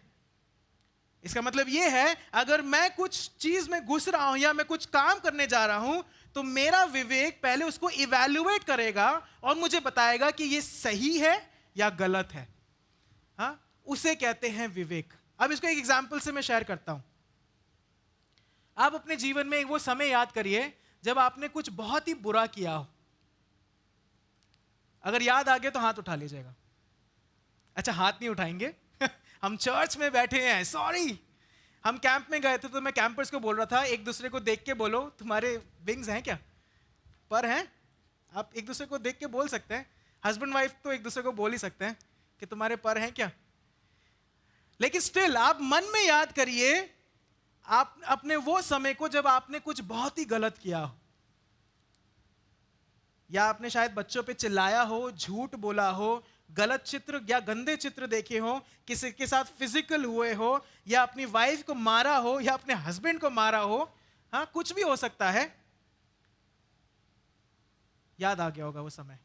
इसका मतलब यह है, अगर मैं कुछ चीज में घुस रहा हूं या मैं कुछ काम करने जा रहा हूं तो मेरा विवेक पहले उसको इवैल्यूएट करेगा और मुझे बताएगा कि यह सही है या गलत है। हाँ, उसे कहते हैं विवेक। अब इसको एक एग्जांपल से मैं शेयर करता हूं। आप अपने जीवन में वो समय याद करिए जब आपने कुछ बहुत ही बुरा किया हो। अगर याद आ गया तो हाथ उठा लीजिएगा। अच्छा, हाथ नहीं उठाएंगे हम चर्च में बैठे हैं, सॉरी। हम कैंप में गए थे तो मैं कैंपर्स को बोल रहा था, एक दूसरे को देख के बोलो, तुम्हारे विंग्स हैं क्या? पर हैं? आप एक दूसरे को देख के बोल सकते हैं। हस्बैंड वाइफ तो एक दूसरे को बोल ही सकते हैं कि तुम्हारे पर हैं क्या। लेकिन स्टिल आप मन में याद करिए आप अपने वो समय को जब आपने कुछ बहुत ही गलत किया हो, या आपने शायद बच्चों पे चिल्लाया हो, झूठ बोला हो, गलत चित्र या गंदे चित्र देखे हो, किसी के साथ फिजिकल हुए हो, या अपनी वाइफ को मारा हो, या अपने हस्बैंड को मारा हो। हाँ, कुछ भी हो सकता है। याद आ गया होगा वो समय।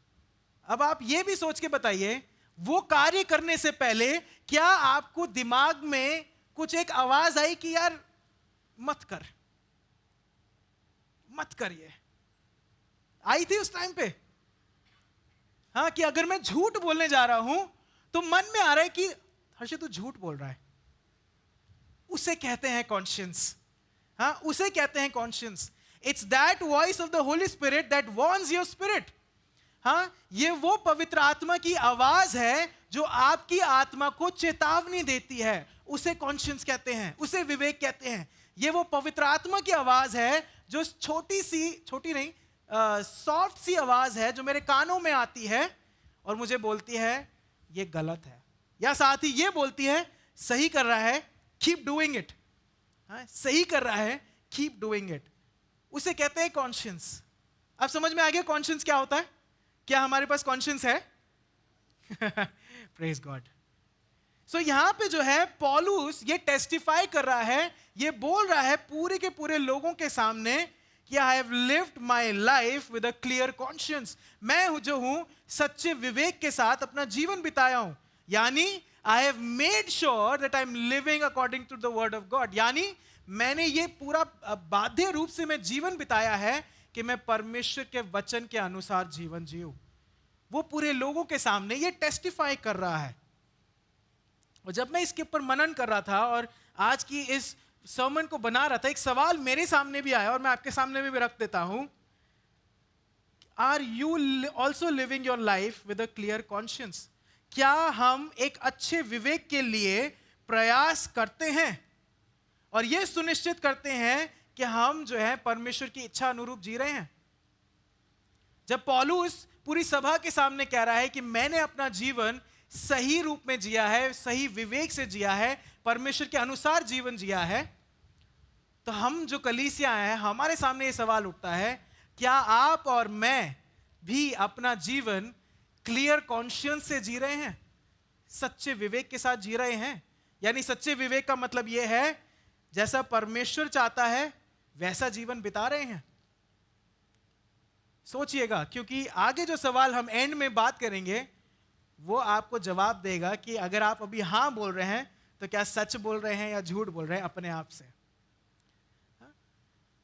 अब आप ये भी सोच के बताइए, वो कार्य करने से पहले क्या आपको दिमाग में कुछ एक आवाज आई कि यार मत कर, मत कर? ये आई थी उस टाइम पे? हाँ, कि अगर मैं झूठ बोलने जा रहा हूं तो मन में आ रहा है कि हर्षित तू झूठ बोल रहा है। उसे कहते हैं कॉन्शियंस। हाँ, उसे कहते हैं conscience. It's that voice of the Holi spirit that warns your spirit. हाँ, ये वो पवित्र आत्मा की आवाज है जो आपकी आत्मा को चेतावनी देती है। उसे कॉन्शियंस कहते हैं, उसे विवेक कहते हैं। ये वो पवित्र आत्मा की आवाज है जो छोटी नहीं, सॉफ्ट सी आवाज है जो मेरे कानों में आती है और मुझे बोलती है ये गलत है, या साथ ही ये बोलती है सही कर रहा है, कीप डूइंग इट। सही कर रहा है, कीप डूइंग इट। उसे कहते हैं कॉन्शियंस। अब समझ में आ गया कॉन्शियंस क्या होता है? क्या हमारे पास कॉन्शियंस है? Praise God. सो यहां पे जो है पौलुस ये टेस्टिफाई कर रहा है, ये बोल रहा है पूरे के पूरे लोगों के सामने कि I have lived my life with a clear conscience. मैं जो हूं सच्चे विवेक के साथ अपना जीवन बिताया हूं, यानी I have made sure that I am living according to the word of God. यानी मैंने ये पूरा बाध्य रूप से मैं जीवन बिताया है कि मैं परमेश्वर के वचन के अनुसार जीवन जीऊं। वो पूरे लोगों के सामने ये टेस्टिफाई कर रहा है। और जब मैं इसके ऊपर मनन कर रहा था और आज की इस सर्मन को बना रहा था, एक सवाल मेरे सामने भी आया और मैं आपके सामने भी रख देता हूं। Are you also living your life with a clear conscience? क्या हम एक अच्छे विवेक के लिए प्रयास करते हैं और यह सुनिश्चित करते हैं कि हम जो है परमेश्वर की इच्छा अनुरूप जी रहे हैं? जब पौलुस पूरी सभा के सामने कह रहा है कि मैंने अपना जीवन सही रूप में जिया है, सही विवेक से जिया है, परमेश्वर के अनुसार जीवन जिया है, तो हम जो कलीसिया हैं हमारे सामने ये सवाल उठता है, क्या आप और मैं भी अपना जीवन क्लियर कॉन्शियंस से जी रहे हैं, सच्चे विवेक के साथ जी रहे हैं? यानी सच्चे विवेक का मतलब यह है जैसा परमेश्वर चाहता है वैसा जीवन बिता रहे हैं? सोचिएगा, क्योंकि आगे जो सवाल हम एंड में बात करेंगे वो आपको जवाब देगा कि अगर आप अभी हां बोल रहे हैं तो क्या सच बोल रहे हैं या झूठ बोल रहे हैं अपने आप से।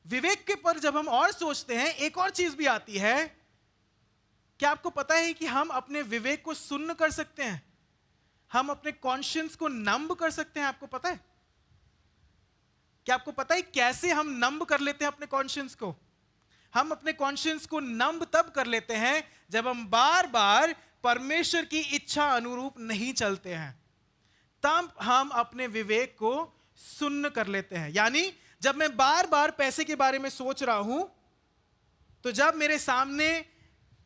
विवेक के पर जब हम और सोचते हैं एक और चीज भी आती है। क्या आपको पता है कि हम अपने विवेक को सुन्न कर सकते हैं? हम अपने कॉन्शियंस को नंब कर सकते हैं। आपको पता है? क्या आपको पता है कैसे हम नंब कर लेते हैं अपने कॉन्शियंस को? हम अपने कॉन्शियंस को नंब तब कर लेते हैं जब हम बार बार परमेश्वर की इच्छा अनुरूप नहीं चलते हैं, तब हम अपने विवेक को सुन्न कर लेते हैं। यानी जब मैं बार बार पैसे के बारे में सोच रहा हूं, तो जब मेरे सामने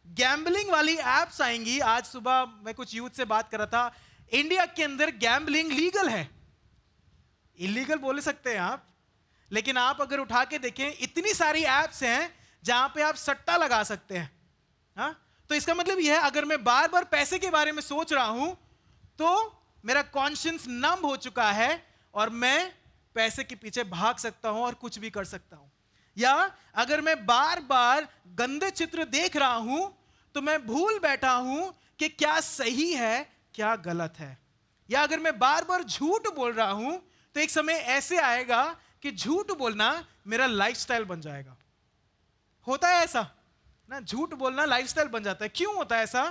गैम्बलिंग वाली एप्स आएंगी, आज सुबह मैं कुछ यूथ से बात कर रहा था, इंडिया के अंदर गैम्बलिंग लीगल है, इलीगल बोल सकते हैं आप, लेकिन आप अगर उठा के देखें इतनी सारी एप्स हैं जहां पे आप सट्टा लगा सकते हैं। हाँ, तो इसका मतलब यह है अगर मैं बार बार पैसे के बारे में सोच रहा हूं तो मेरा कॉन्शियंस नंब हो चुका है और मैं पैसे के पीछे भाग सकता हूं और कुछ भी कर सकता हूं। या अगर मैं बार बार गंदे चित्र देख रहा हूं तो मैं भूल बैठा हूं कि क्या सही है क्या गलत है। या अगर मैं बार बार झूठ बोल रहा हूं तो एक समय ऐसे आएगा कि झूठ बोलना मेरा लाइफस्टाइल बन जाएगा। होता है ऐसा ना, झूठ बोलना लाइफस्टाइल बन जाता है। क्यों होता है ऐसा?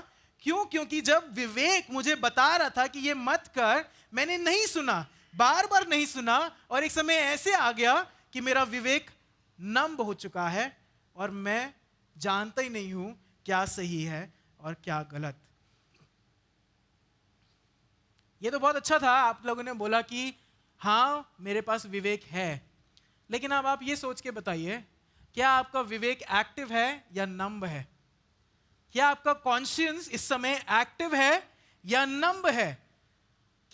क्यों? क्योंकि जब विवेक मुझे बता रहा था कि ये मत कर, मैंने नहीं सुना, बार बार नहीं सुना, और एक समय ऐसे आ गया कि मेरा विवेक नंब हो चुका है और मैं जानता ही नहीं हूं क्या सही है और क्या गलत। ये तो बहुत अच्छा था, आप लोगों ने बोला कि हां मेरे पास विवेक है, लेकिन अब आप ये सोच के बताइए, क्या आपका विवेक एक्टिव है या नंब है? क्या आपका कॉन्शियंस इस समय एक्टिव है या नंब है?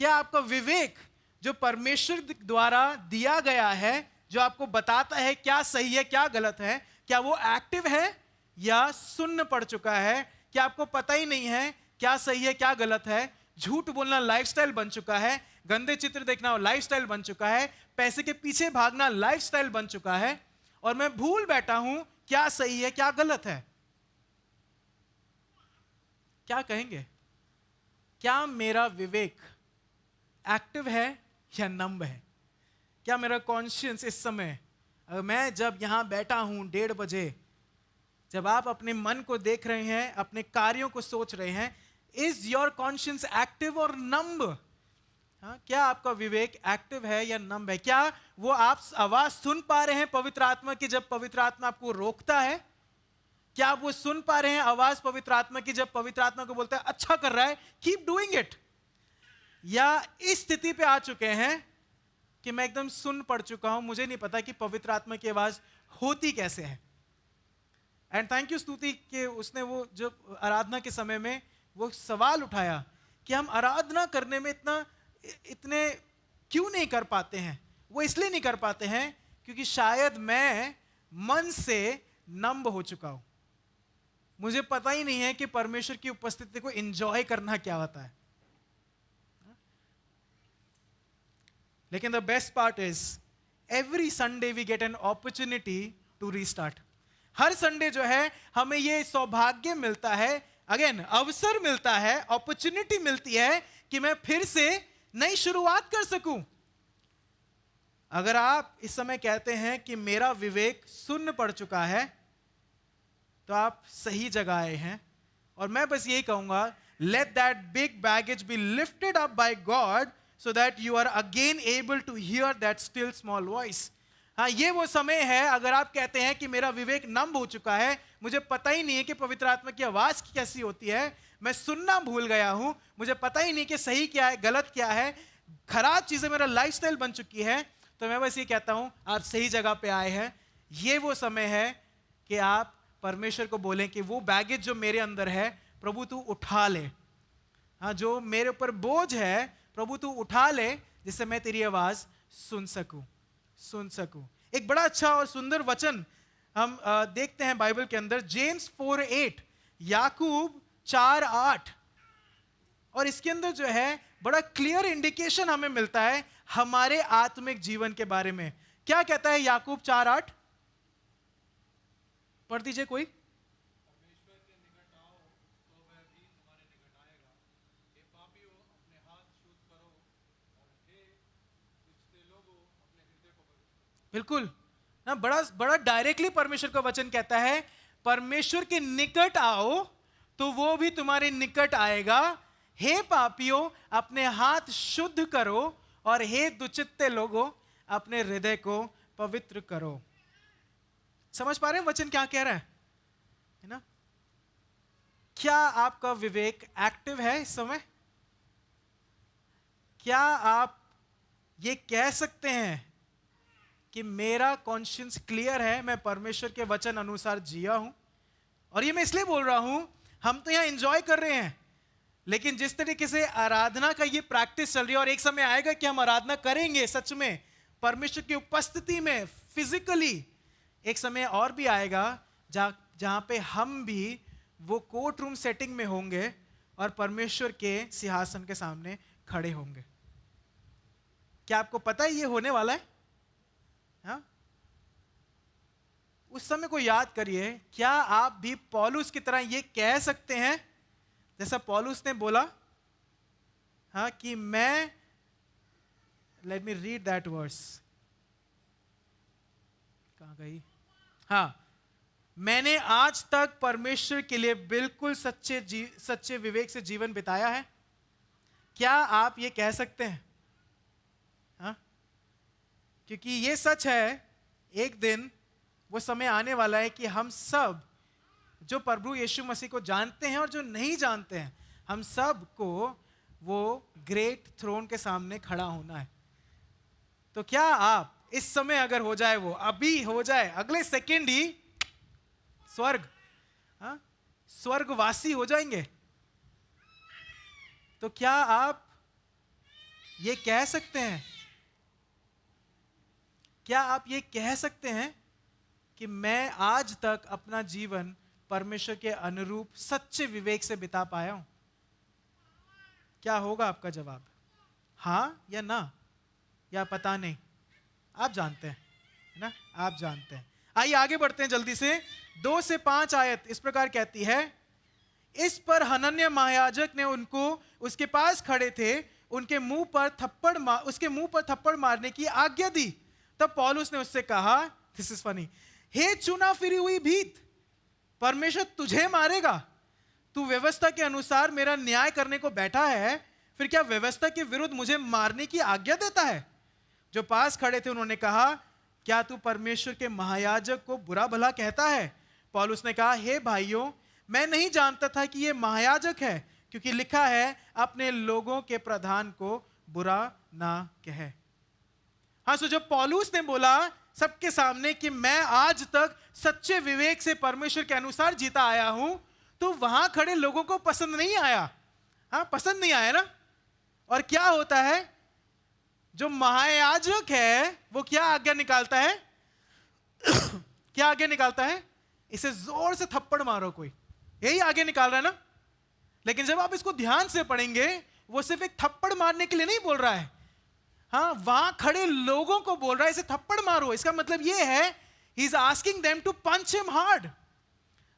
क्या आपका विवेक जो परमेश्वर द्वारा दिया गया है, जो आपको बताता है क्या सही है क्या गलत है, क्या वो एक्टिव है या सुन्न पड़ चुका है? क्या आपको पता ही नहीं है क्या सही है क्या गलत है? झूठ बोलना लाइफस्टाइल बन चुका है, गंदे चित्र देखना लाइफस्टाइल बन चुका है, पैसे के पीछे भागना लाइफस्टाइल बन चुका है, और मैं भूल बैठा हूं क्या सही है क्या गलत है। क्या कहेंगे? क्या मेरा विवेक एक्टिव है या नम्ब है? क्या मेरा कॉन्शियंस इस समय, मैं जब यहाँ बैठा हूँ 1:30 बजे, जब आप अपने मन को देख रहे हैं, अपने कार्यों को सोच रहे हैं, इज योर कॉन्शियंस एक्टिव और नम्ब? क्या आपका विवेक एक्टिव है या नम्ब है? क्या वो आप आवाज सुन पा रहे हैं पवित्र आत्मा की जब पवित्र आत्मा आपको रोकता है? क्या आप वो सुन पा रहे हैं आवाज पवित्र आत्मा की जब पवित्र आत्मा को बोलता है अच्छा कर रहा है, कीप डूइंग इट? या इस स्थिति पे आ चुके हैं कि मैं एकदम सुन पड़ चुका हूं, मुझे नहीं पता कि पवित्र आत्मा की आवाज होती कैसे है? एंड थैंक यू स्तुति कि उसने वो जो आराधना के समय में वो सवाल उठाया कि हम आराधना करने में इतने क्यों नहीं कर पाते हैं? वो इसलिए नहीं कर पाते हैं क्योंकि शायद मैं मन से नम्ब हो चुका हूं। मुझे पता ही नहीं है कि परमेश्वर की उपस्थिति को एंजॉय करना क्या होता है। लेकिन the best part is every Sunday we get an opportunity to restart. हर संडे जो है हमें ये सौभाग्य मिलता है, अगेन अवसर मिलता है, अपॉर्चुनिटी मिलती है कि मैं फिर से नई शुरुआत कर सकूं। अगर आप इस समय कहते हैं कि मेरा विवेक सुन्न पड़ चुका है, तो आप सही जगह आए हैं। और मैं बस यही कहूंगा, let that big baggage be lifted up by God so that you are again able to hear that still small voice। हाँ, ये वो समय है, अगर आप कहते हैं कि मेरा विवेक नम्ब हो चुका है, मुझे पता ही नहीं है कि पवित्र आत्मा की आवाज कैसी होती है, मैं सुनना भूल गया हूं, मुझे पता ही नहीं कि सही क्या है गलत क्या है, खराब चीजें मेरा लाइफस्टाइल बन चुकी है, तो मैं बस ये कहता हूं आप सही जगह पे आए हैं। ये वो समय है कि आप परमेश्वर को बोलें कि वो बैगेज जो मेरे अंदर है प्रभु तू उठा ले। हाँ, जो मेरे ऊपर बोझ है प्रभु तू उठा ले, जिससे मैं तेरी आवाज सुन सकूं। एक बड़ा अच्छा और सुंदर वचन हम देखते हैं बाइबल के अंदर, जेम्स 4:8, याकूब 4:8, और इसके अंदर जो है बड़ा क्लियर इंडिकेशन हमें मिलता है हमारे आत्मिक जीवन के बारे में। क्या कहता है याकूब 4:8? पढ़ दीजिए कोई। बिल्कुल ना, बड़ा डायरेक्टली परमेश्वर का वचन कहता है, परमेश्वर के निकट आओ तो वो भी तुम्हारे निकट आएगा। हे पापियों अपने हाथ शुद्ध करो, और हे दुचित्ते लोगों अपने हृदय को पवित्र करो। समझ पा रहे हैं वचन क्या कह रहा है ना? क्या आपका विवेक एक्टिव है इस समय? क्या आप ये कह सकते हैं कि मेरा कॉन्शियंस क्लियर है, मैं परमेश्वर के वचन अनुसार जिया हूं? और ये मैं इसलिए बोल रहा हूं, हम तो यहां एंजॉय कर रहे हैं, लेकिन जिस तरीके से आराधना का ये प्रैक्टिस चल रही है, और एक समय आएगा कि हम आराधना करेंगे सच में परमेश्वर की उपस्थिति में फिजिकली, एक समय और भी आएगा जहां पे हम भी वो कोर्ट रूम सेटिंग में होंगे और परमेश्वर के सिंहासन के सामने खड़े होंगे। क्या आपको पता है ये होने वाला है? हाँ? उस समय को याद करिए, क्या आप भी पौलुस की तरह ये कह सकते हैं जैसा पौलुस ने बोला, हाँ, कि मैं, let me read that verse, कहां गई? हाँ, मैंने आज तक परमेश्वर के लिए बिल्कुल सच्चे विवेक से जीवन बिताया है। क्या आप ये कह सकते हैं? हाँ? क्योंकि ये सच है, एक दिन वो समय आने वाला है कि हम सब जो प्रभु यीशु मसीह को जानते हैं और जो नहीं जानते हैं, हम सब को वो ग्रेट थ्रोन के सामने खड़ा होना है। तो क्या आप इस समय अगर हो जाए, वो अभी हो जाए, अगले सेकेंड ही स्वर्ग, हाँ, स्वर्गवासी हो जाएंगे, तो क्या आप ये कह सकते हैं, क्या आप ये कह सकते हैं कि मैं आज तक अपना जीवन परमेश्वर के अनुरूप सच्चे विवेक से बिता पाया हूं? क्या होगा आपका जवाब? हां या ना, या पता नहीं? आप जानते हैं, है ना? आप जानते हैं। आइए आगे बढ़ते हैं जल्दी से। 2 से 5 आयत इस प्रकार कहती है, इस पर हनन्याह महायाजक ने उनको उसके पास खड़े थे उसके मुंह पर थप्पड़ मारने की आज्ञा दी। तब पौलुस ने उससे कहा, दिस इज फनी, हे चुना फिरी हुई भीत, परमेश्वर तुझे मारेगा। तू व्यवस्था के अनुसार मेरा न्याय करने को बैठा है, फिर क्या व्यवस्था के विरुद्ध मुझे मारने की आज्ञा देता है? जो पास खड़े थे उन्होंने कहा, क्या तू परमेश्वर के महायाजक को बुरा भला कहता है? पौलुस ने कहा, हे भाइयों, मैं नहीं जानता था कि ये महायाजक है, क्योंकि लिखा है, अपने लोगों के प्रधान को बुरा ना कहे। हाँ, सो जब पौलुस ने बोला सबके सामने कि मैं आज तक सच्चे विवेक से परमेश्वर के अनुसार जीता आया हूं, तो वहां खड़े लोगों को पसंद नहीं आया। हाँ, पसंद नहीं आया ना। और क्या होता है, जो महायाजक है वो क्या आज्ञा निकालता है? क्या आज्ञा निकालता है? इसे जोर से थप्पड़ मारो, कोई यही आगे निकाल रहा है ना। लेकिन जब आप इसको ध्यान से पढ़ेंगे, वो सिर्फ एक थप्पड़ मारने के लिए नहीं बोल रहा है। हाँ, वहां खड़े लोगों को बोल रहा है इसे थप्पड़ मारो। इसका मतलब ये है, he is asking them to punch him hard.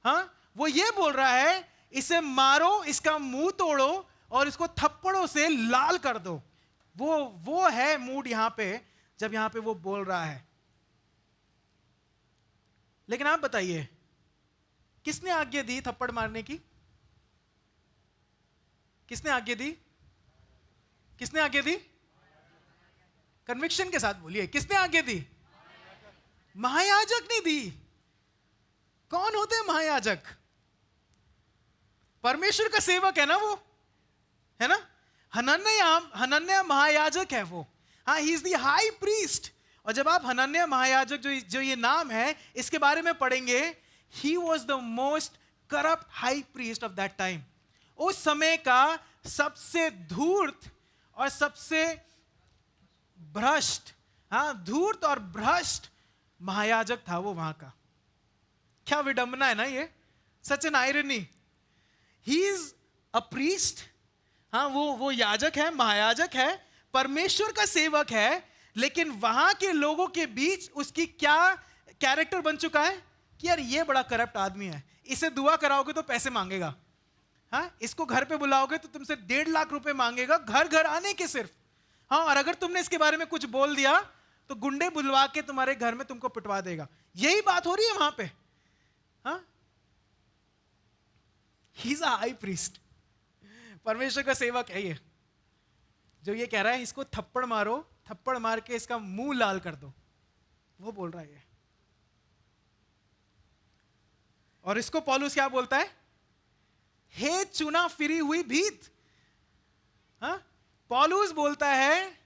हाँ, वो ये बोल रहा है इसे मारो, इसका मुंह तोड़ो और इसको थप्पड़ों से लाल कर दो। वो है मूड यहां पे, जब यहां पे वो बोल रहा है। लेकिन आप बताइए, किसने आज्ञा दी थप्पड़ मारने की? किसने आज्ञा दी? किसने आज्ञा दी? कन्विक्शन के साथ बोलिए, किसने आज्ञा दी? महायाजक ने दी। कौन होते हैं महायाजक? परमेश्वर का सेवक है ना वो, है ना। हनन्याह महायाजक है वो। हाँ, he is the high priest. और जब आप हनन्याह महायाजक जो ये नाम है इसके बारे में पढ़ेंगे, he was the most corrupt high priest of that time. उस समय का सबसे धूर्त और सबसे भ्रष्ट, हाँ, धूर्त और भ्रष्ट महायाजक था वो वहां का। क्या विडंबना है ना ये, such an irony. He is a priest, हाँ, वो याजक है, महायाजक है, परमेश्वर का सेवक है, लेकिन वहां के लोगों के बीच उसकी क्या कैरेक्टर बन चुका है कि यार ये बड़ा करप्ट आदमी है, इसे दुआ कराओगे तो पैसे मांगेगा, हाँ, इसको घर पे बुलाओगे तो तुमसे 1.5 लाख रुपए मांगेगा घर घर आने के सिर्फ। हाँ, और अगर तुमने इसके बारे में कुछ बोल दिया तो गुंडे बुलवा के तुम्हारे घर में तुमको पिटवा देगा। यही बात हो रही है वहां पे। हाँ, he is a high priest, परमेश्वर का सेवक है ये, जो ये कह रहा है इसको थप्पड़ मारो, थप्पड़ मार के इसका मुंह लाल कर दो, वो बोल रहा है ये। और इसको पौलुस क्या बोलता है? हे चुना फिरी हुई भीत। हाँ, पौलुस बोलता है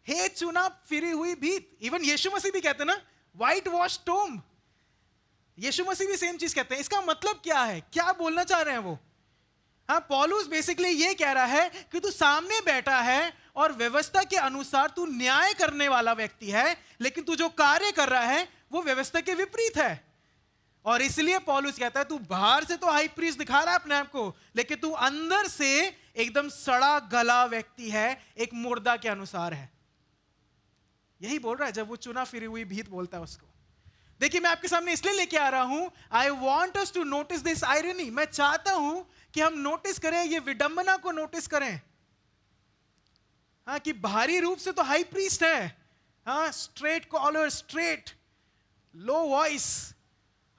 हे चुना फिरी हुई भीत। इवन यीशु मसीह भी कहते हैं ना, व्हाइट वॉश टोम्ब। यीशु मसीह भी सेम चीज कहते हैं। इसका मतलब क्या है, क्या बोलना चाह रहे हैं वो? हाँ, पौलुस बेसिकली ये कह रहा है कि तू सामने बैठा है और व्यवस्था के अनुसार तू न्याय करने वाला व्यक्ति है, लेकिन तू जो कार्य कर रहा है वो व्यवस्था के विपरीत है। और इसलिए पौलुस कहता है तू बाहर से तो हाई प्रीस्ट दिखा रहा है अपने आप को, लेकिन तू अंदर से एकदम सड़ा गला व्यक्ति है, एक मुर्दा के अनुसार है। यही बोल रहा है जब वो चुना फिरी हुई भीत बोलता है उसको। देखिए, मैं आपके सामने इसलिए लेके आ रहा हूं, I want us to notice this irony. मैं चाहता हूं कि हम नोटिस करें, ये विडंबना को नोटिस करें। हाँ, कि बाहरी रूप से तो हाई प्रीस्ट है, हाँ, straight collar, straight, low voice,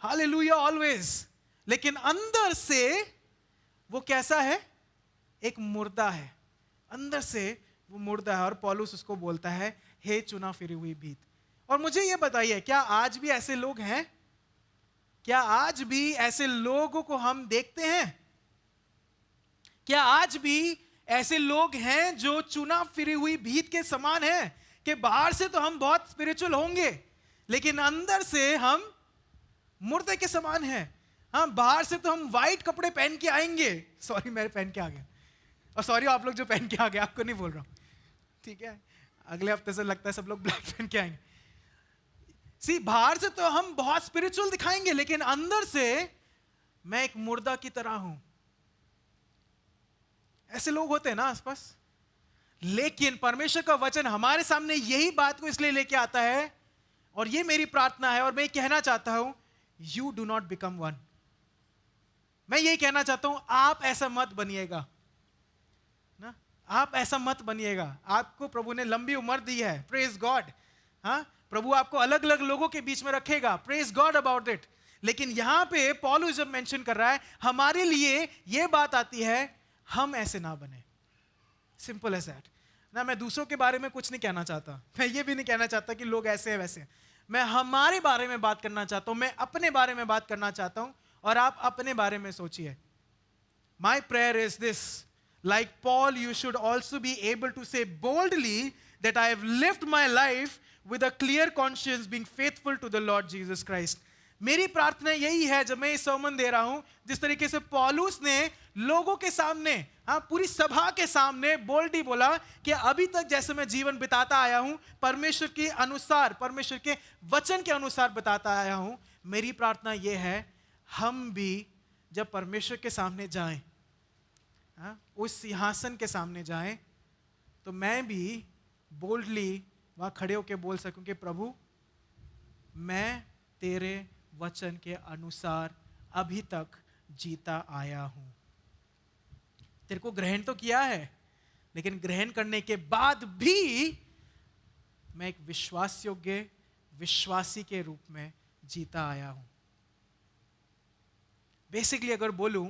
hallelujah always, लेकिन अंदर से वो कैसा है? एक मुर्दा है, अंदर से वो मुर्दा है। और पौलुस उसको बोलता है हे चुना फिरी हुई भीत। और मुझे ये बताइए, क्या आज भी ऐसे लोग हैं? क्या आज भी ऐसे लोगों को हम देखते हैं? क्या आज भी ऐसे लोग हैं जो चुना फिरी हुई भीत के समान हैं, कि बाहर से तो हम बहुत स्पिरिचुअल होंगे लेकिन अंदर से हम मुर्दे के समान हैं? हाँ, बाहर से तो हम व्हाइट कपड़े पहन के आएंगे, सॉरी मैं पहन के आ गया, और सॉरी आप लोग जो पहन के आ गए, आपको नहीं बोल रहा हूं, ठीक है, अगले हफ्ते से लगता है सब लोग ब्लैक पहन के आएंगे। सी, बाहर से तो हम बहुत स्पिरिचुअल दिखाएंगे, लेकिन अंदर से मैं एक मुर्दा की तरह हूं। ऐसे लोग होते हैं ना आसपास। लेकिन परमेश्वर का वचन हमारे सामने यही बात को इसलिए लेके आता है, और ये मेरी प्रार्थना है, और मैं कहना चाहता हूं, you do not become one. मैं यही कहना चाहता हूं, आप ऐसा मत बनिएगा ना, आप ऐसा मत बनिएगा। आपको प्रभु ने लंबी उम्र दी है, प्रेज गॉड। हाँ, प्रभु आपको अलग अलग लोगों के बीच में रखेगा, प्रेज गॉड अबाउट इट। लेकिन यहां पे पौलुस जब मेंशन कर रहा है, हमारे लिए ये बात आती है, हम ऐसे ना बने। सिंपल एज दैट ना। मैं दूसरों के बारे में कुछ नहीं कहना चाहता, मैं ये भी नहीं कहना चाहता कि लोग ऐसे हैं वैसे हैं। मैं हमारे बारे में बात करना चाहता हूं, मैं अपने बारे में बात करना चाहता हूं, और आप अपने बारे में सोचिए। My prayer is this: like Paul, you should also be able to say boldly that I have lived my life with a clear conscience, being faithful to the Lord Jesus Christ. मेरी प्रार्थना यही है जब मैं ये sermon दे रहा हूं, जिस तरीके से पौलुस ने लोगों के सामने, हाँ, पूरी सभा के सामने बोल्डली बोला कि अभी तक जैसे मैं जीवन बिताता आया हूं, परमेश्वर के अनुसार, परमेश्वर के वचन के अनुसार बिताता आया हूं। मेरी प्रार्थना यह है, हम भी जब परमेश्वर के सामने जाएं, हाँ, उस सिंहासन के सामने जाएं, तो मैं भी बोल्डली वहां खड़े होकर बोल सकूं कि प्रभु, मैं तेरे वचन के अनुसार अभी तक जीता आया हूं। तेरे को ग्रहण तो किया है, लेकिन ग्रहण करने के बाद भी मैं एक विश्वास योग्य विश्वासी के रूप में जीता आया हूं। बेसिकली अगर बोलूं,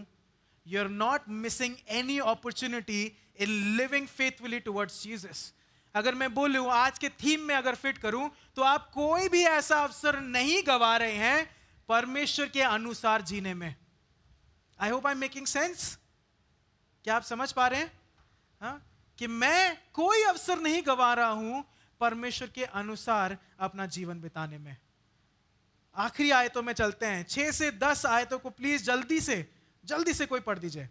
you are not missing any opportunity in living faithfully towards Jesus. अगर मैं बोलूं, आज के थीम में अगर फिट करूं, तो आप कोई भी ऐसा अवसर नहीं गवा रहे हैं परमेश्वर के अनुसार जीने में। I hope I am making sense. क्या आप समझ पा रहे हैं? हाँ, कि मैं कोई अवसर नहीं गवा रहा हूं परमेश्वर के अनुसार अपना जीवन बिताने में। आखिरी आयतों में चलते हैं, 6 से 10 आयतों को प्लीज जल्दी से कोई पढ़ दीजिए।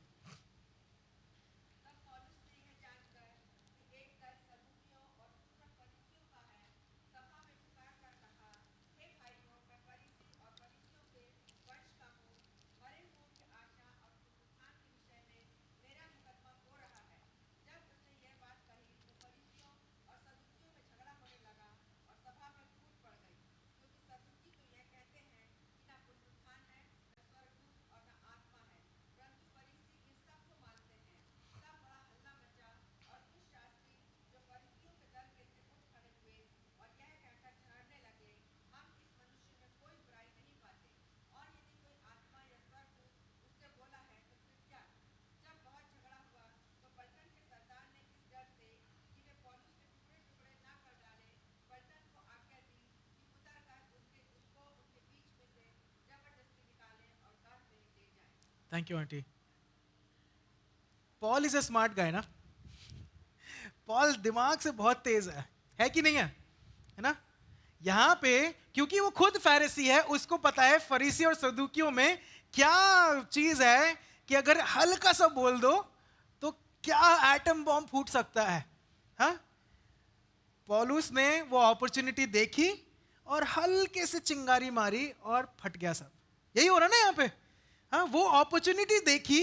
Thank you aunty. Paul is a smart guy ना। पॉल दिमाग से बहुत तेज है कि नहीं है ना? यहां पे क्योंकि वो खुद फरीसी है, उसको पता है फरीसी और सदूकियों में क्या चीज है कि अगर हल्का सा बोल दो तो क्या एटम बॉम्ब फूट सकता है। हाँ, पौलुस ने वो अपॉर्चुनिटी देखी और हल्के से चिंगारी मारी और फट गया सब। यही हो रहा ना यहाँ पे। हाँ, वो अपॉर्चुनिटी देखी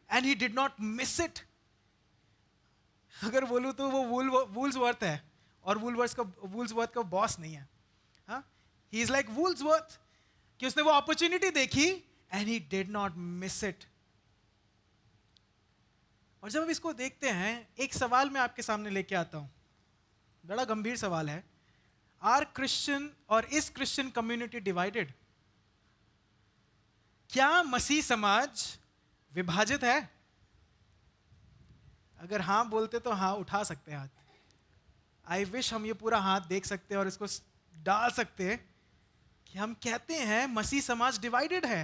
and he did not miss it. अगर बोलूं तो वो वुल्सवर्थ है, और वुल्सवर्थ का बॉस नहीं है। हाँ, ही इज लाइक वुल्सवर्थ, कि उसने वो अपॉर्चुनिटी देखी and he did not miss it. और जब हम इसको देखते हैं, एक सवाल मैं आपके सामने लेके आता हूं, बड़ा गंभीर सवाल है। आर क्रिश्चियन और इज क्रिश्चियन कम्युनिटी डिवाइडेड? क्या मसीह समाज विभाजित है? अगर हां बोलते तो हां उठा सकते हैं हाथ। आई विश हम ये पूरा हाथ देख सकते और इसको डाल सकते कि हम कहते हैं मसीह समाज डिवाइडेड है।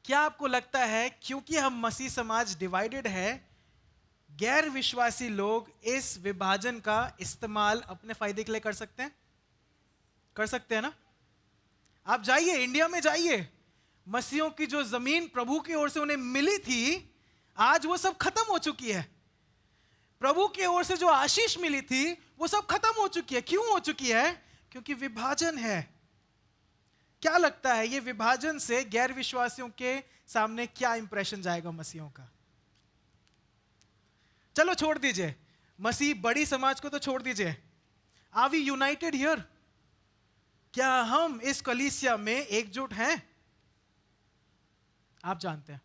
क्या आपको लगता है क्योंकि हम मसीह समाज डिवाइडेड है, गैर विश्वासी लोग इस विभाजन का इस्तेमाल अपने फायदे के लिए कर सकते हैं? कर सकते हैं ना? आप जाइए, इंडिया में जाइए, मसीहों की जो जमीन प्रभु की ओर से उन्हें मिली थी, आज वो सब खत्म हो चुकी है। प्रभु की ओर से जो आशीष मिली थी वो सब खत्म हो चुकी है। क्यों हो चुकी है? क्योंकि विभाजन है। क्या लगता है ये विभाजन से गैर विश्वासियों के सामने क्या इंप्रेशन जाएगा मसीहों का? चलो छोड़ दीजिए, मसीह बड़ी समाज को तो छोड़ दीजिए। Are we united here? क्या हम इस कलीसिया में एकजुट हैं? आप जानते हैं।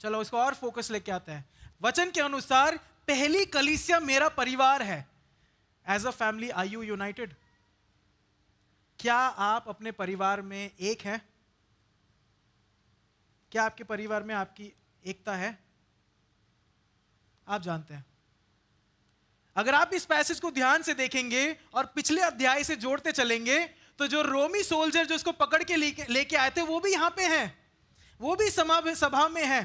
चलो इसको और फोकस लेके आते हैं। वचन के अनुसार पहली कलीसिया मेरा परिवार है। As a family are you united? क्या आप अपने परिवार में एक हैं? क्या आपके परिवार में आपकी एकता है? आप जानते हैं। अगर आप इस पैसेज को ध्यान से देखेंगे और पिछले अध्याय से जोड़ते चलेंगे तो जो रोमी सोल्जर जो इसको पकड़ के लेके आए थे वो भी यहां पे हैं, वो भी सभा में हैं।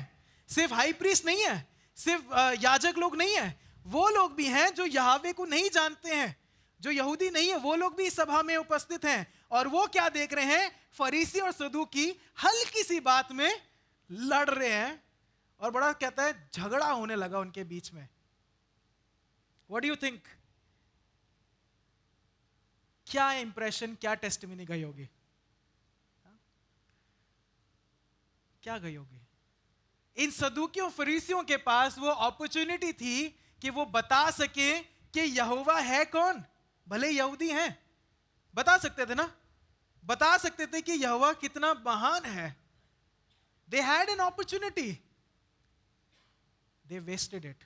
सिर्फ हाई प्रीस्ट नहीं है, सिर्फ याजक लोग नहीं है, वो लोग भी हैं जो यहोवे को नहीं जानते हैं, जो यहूदी नहीं है, वो लोग भी इस सभा में उपस्थित हैं। और वो क्या देख रहे हैं? फरीसी और सदूकी हल्की सी बात में लड़ रहे हैं और बड़ा कहता है झगड़ा होने लगा उनके बीच में। What do you think? क्या इंप्रेशन, क्या टेस्टिमनी गई होगी? क्या गई होगी? इन सदूकियों फरीसियों के पास वो अपॉर्चुनिटी थी कि वो बता सके कि यहोवा है कौन। भले यहूदी हैं, बता सकते थे ना, बता सकते थे कि यहोवा कितना महान है। They had an opportunity, they wasted it.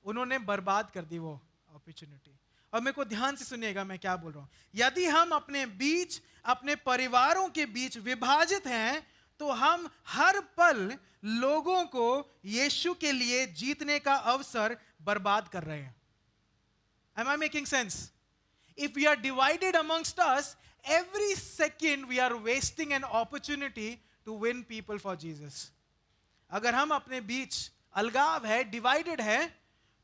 उन्होंने बर्बाद कर दी वो अपॉर्चुनिटी। और मेरे को ध्यान से सुनिएगा मैं क्या बोल रहा हूं। यदि हम अपने बीच, अपने परिवारों के बीच विभाजित हैं तो हम हर पल लोगों को यीशु के लिए जीतने का अवसर बर्बाद कर रहे हैं। Am I making sense? If we are divided amongst us, every second we are wasting an opportunity to win people for Jesus. अगर हम अपने बीच अलगाव है, डिवाइडेड है,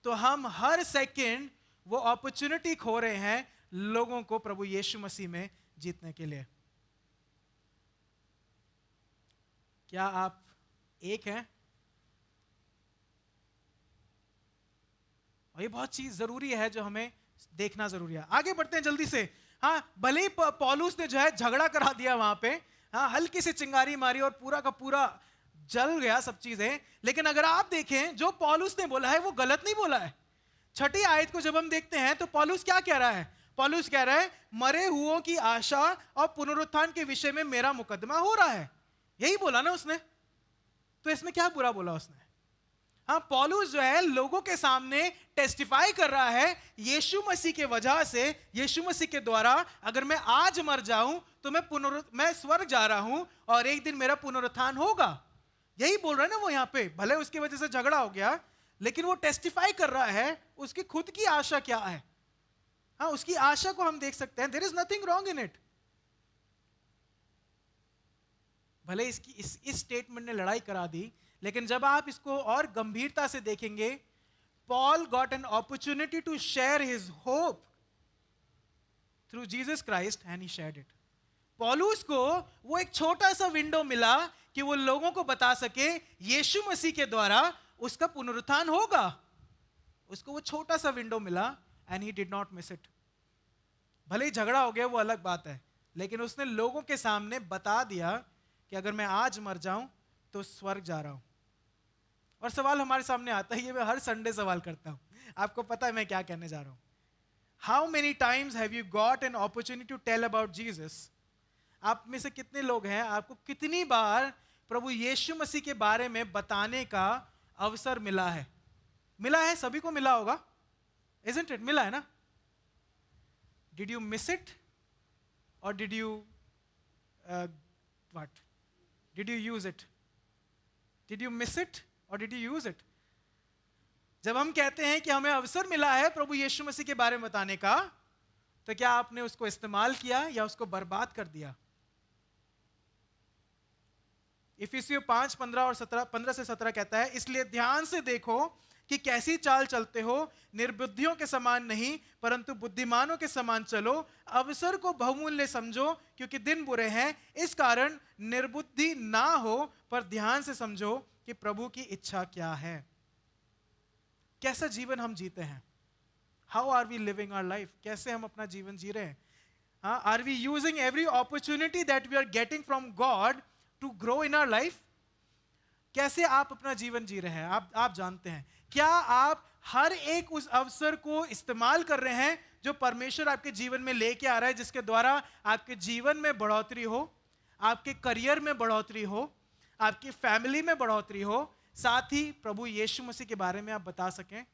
तो हम हर सेकंड वो अपॉर्चुनिटी खो रहे हैं लोगों को प्रभु यीशु मसीह में जीतने के लिए। क्या आप एक हैं? और ये बहुत चीज जरूरी है जो हमें देखना जरूरी है। आगे बढ़ते हैं जल्दी से। हाँ, भले ही पौलुस ने जो है झगड़ा करा दिया वहां पे, हाँ, हल्की सी चिंगारी मारी और पूरा का पूरा जल गया सब चीजें। लेकिन अगर आप देखें जो पौलुस ने बोला है वो गलत नहीं बोला है। छठी आयत को जब हम देखते हैं तो पौलुस क्या कह रहा है? पौलुस कह रहा है मरे हुओं की आशा और पुनरुत्थान के विषय में मेरा मुकदमा हो रहा है। यही बोला ना उसने, तो इसमें क्या बुरा बोला उसने? हाँ, पौलुस जो है लोगों के सामने टेस्टिफाई कर रहा है यीशु मसीह के वजह से, यीशु मसीह के द्वारा अगर मैं आज मर जाऊं तो मैं स्वर्ग जा रहा हूं और एक दिन मेरा पुनरुत्थान होगा। यही बोल रहा है ना वो यहाँ पे। भले उसकी वजह से झगड़ा हो गया, लेकिन वो टेस्टिफाई कर रहा है उसकी खुद की आशा क्या है। हाँ, उसकी आशा को हम देख सकते हैं। There is nothing wrong in it. भले इसकी इस स्टेटमेंट ने लड़ाई करा दी, लेकिन जब आप इसको और गंभीरता से देखेंगे, Paul got an opportunity to share his hope through Jesus Christ and he shared it. पौलुस को वो एक छोटा सा विंडो मिला कि वो लोगों को बता सके यीशु मसीह के द्वारा उसका पुनरुत्थान होगा। उसको वो छोटा सा विंडो मिला and he did not miss it. भले ही झगड़ा हो गया वो अलग बात है, लेकिन उसने लोगों के सामने बता दिया कि अगर मैं आज मर जाऊं तो स्वर्ग जा रहा हूं। और सवाल हमारे सामने आता है, ये मैं हर संडे सवाल करता हूं, आपको पता है मैं क्या कहने जा रहा हूं। How many times have you got an opportunity to tell about Jesus? आप में से कितने लोग हैं, आपको कितनी बार प्रभु यीशु मसीह के बारे में बताने का अवसर मिला है? मिला है, सभी को मिला होगा, isn't it? मिला है ना? Did you miss it or did you what? Did you use it? Did you miss it or did you use it? जब हम कहते हैं कि हमें अवसर मिला है प्रभु यीशु मसीह के बारे में बताने का, तो क्या आपने उसको इस्तेमाल किया या उसको बर्बाद कर दिया? इफिसियों 5:15 और 15 से 17 कहता है, इसलिए ध्यान से देखो कि कैसी चाल चलते हो, निर्बुद्धियों के समान नहीं परंतु बुद्धिमानों के समान चलो, अवसर को बहुमूल्य समझो क्योंकि दिन बुरे हैं, इस कारण निर्बुद्धि ना हो पर ध्यान से समझो कि प्रभु की इच्छा क्या है। कैसा जीवन हम जीते हैं? How are we living our life? कैसे हम अपना जीवन जी रहे हैं? Are we using every opportunity that we are getting from God to grow in our life? कैसे आप अपना जीवन जी रहे हैं? आप जानते हैं, क्या आप हर एक उस अवसर को इस्तेमाल कर रहे हैं जो परमेश्वर आपके जीवन में लेके आ रहा है, जिसके द्वारा आपके जीवन में बढ़ोतरी हो, आपके करियर में बढ़ोतरी हो, आपकी फैमिली में बढ़ोतरी हो, साथ ही प्रभु यीशु मसीह के बारे में आप बता सकें।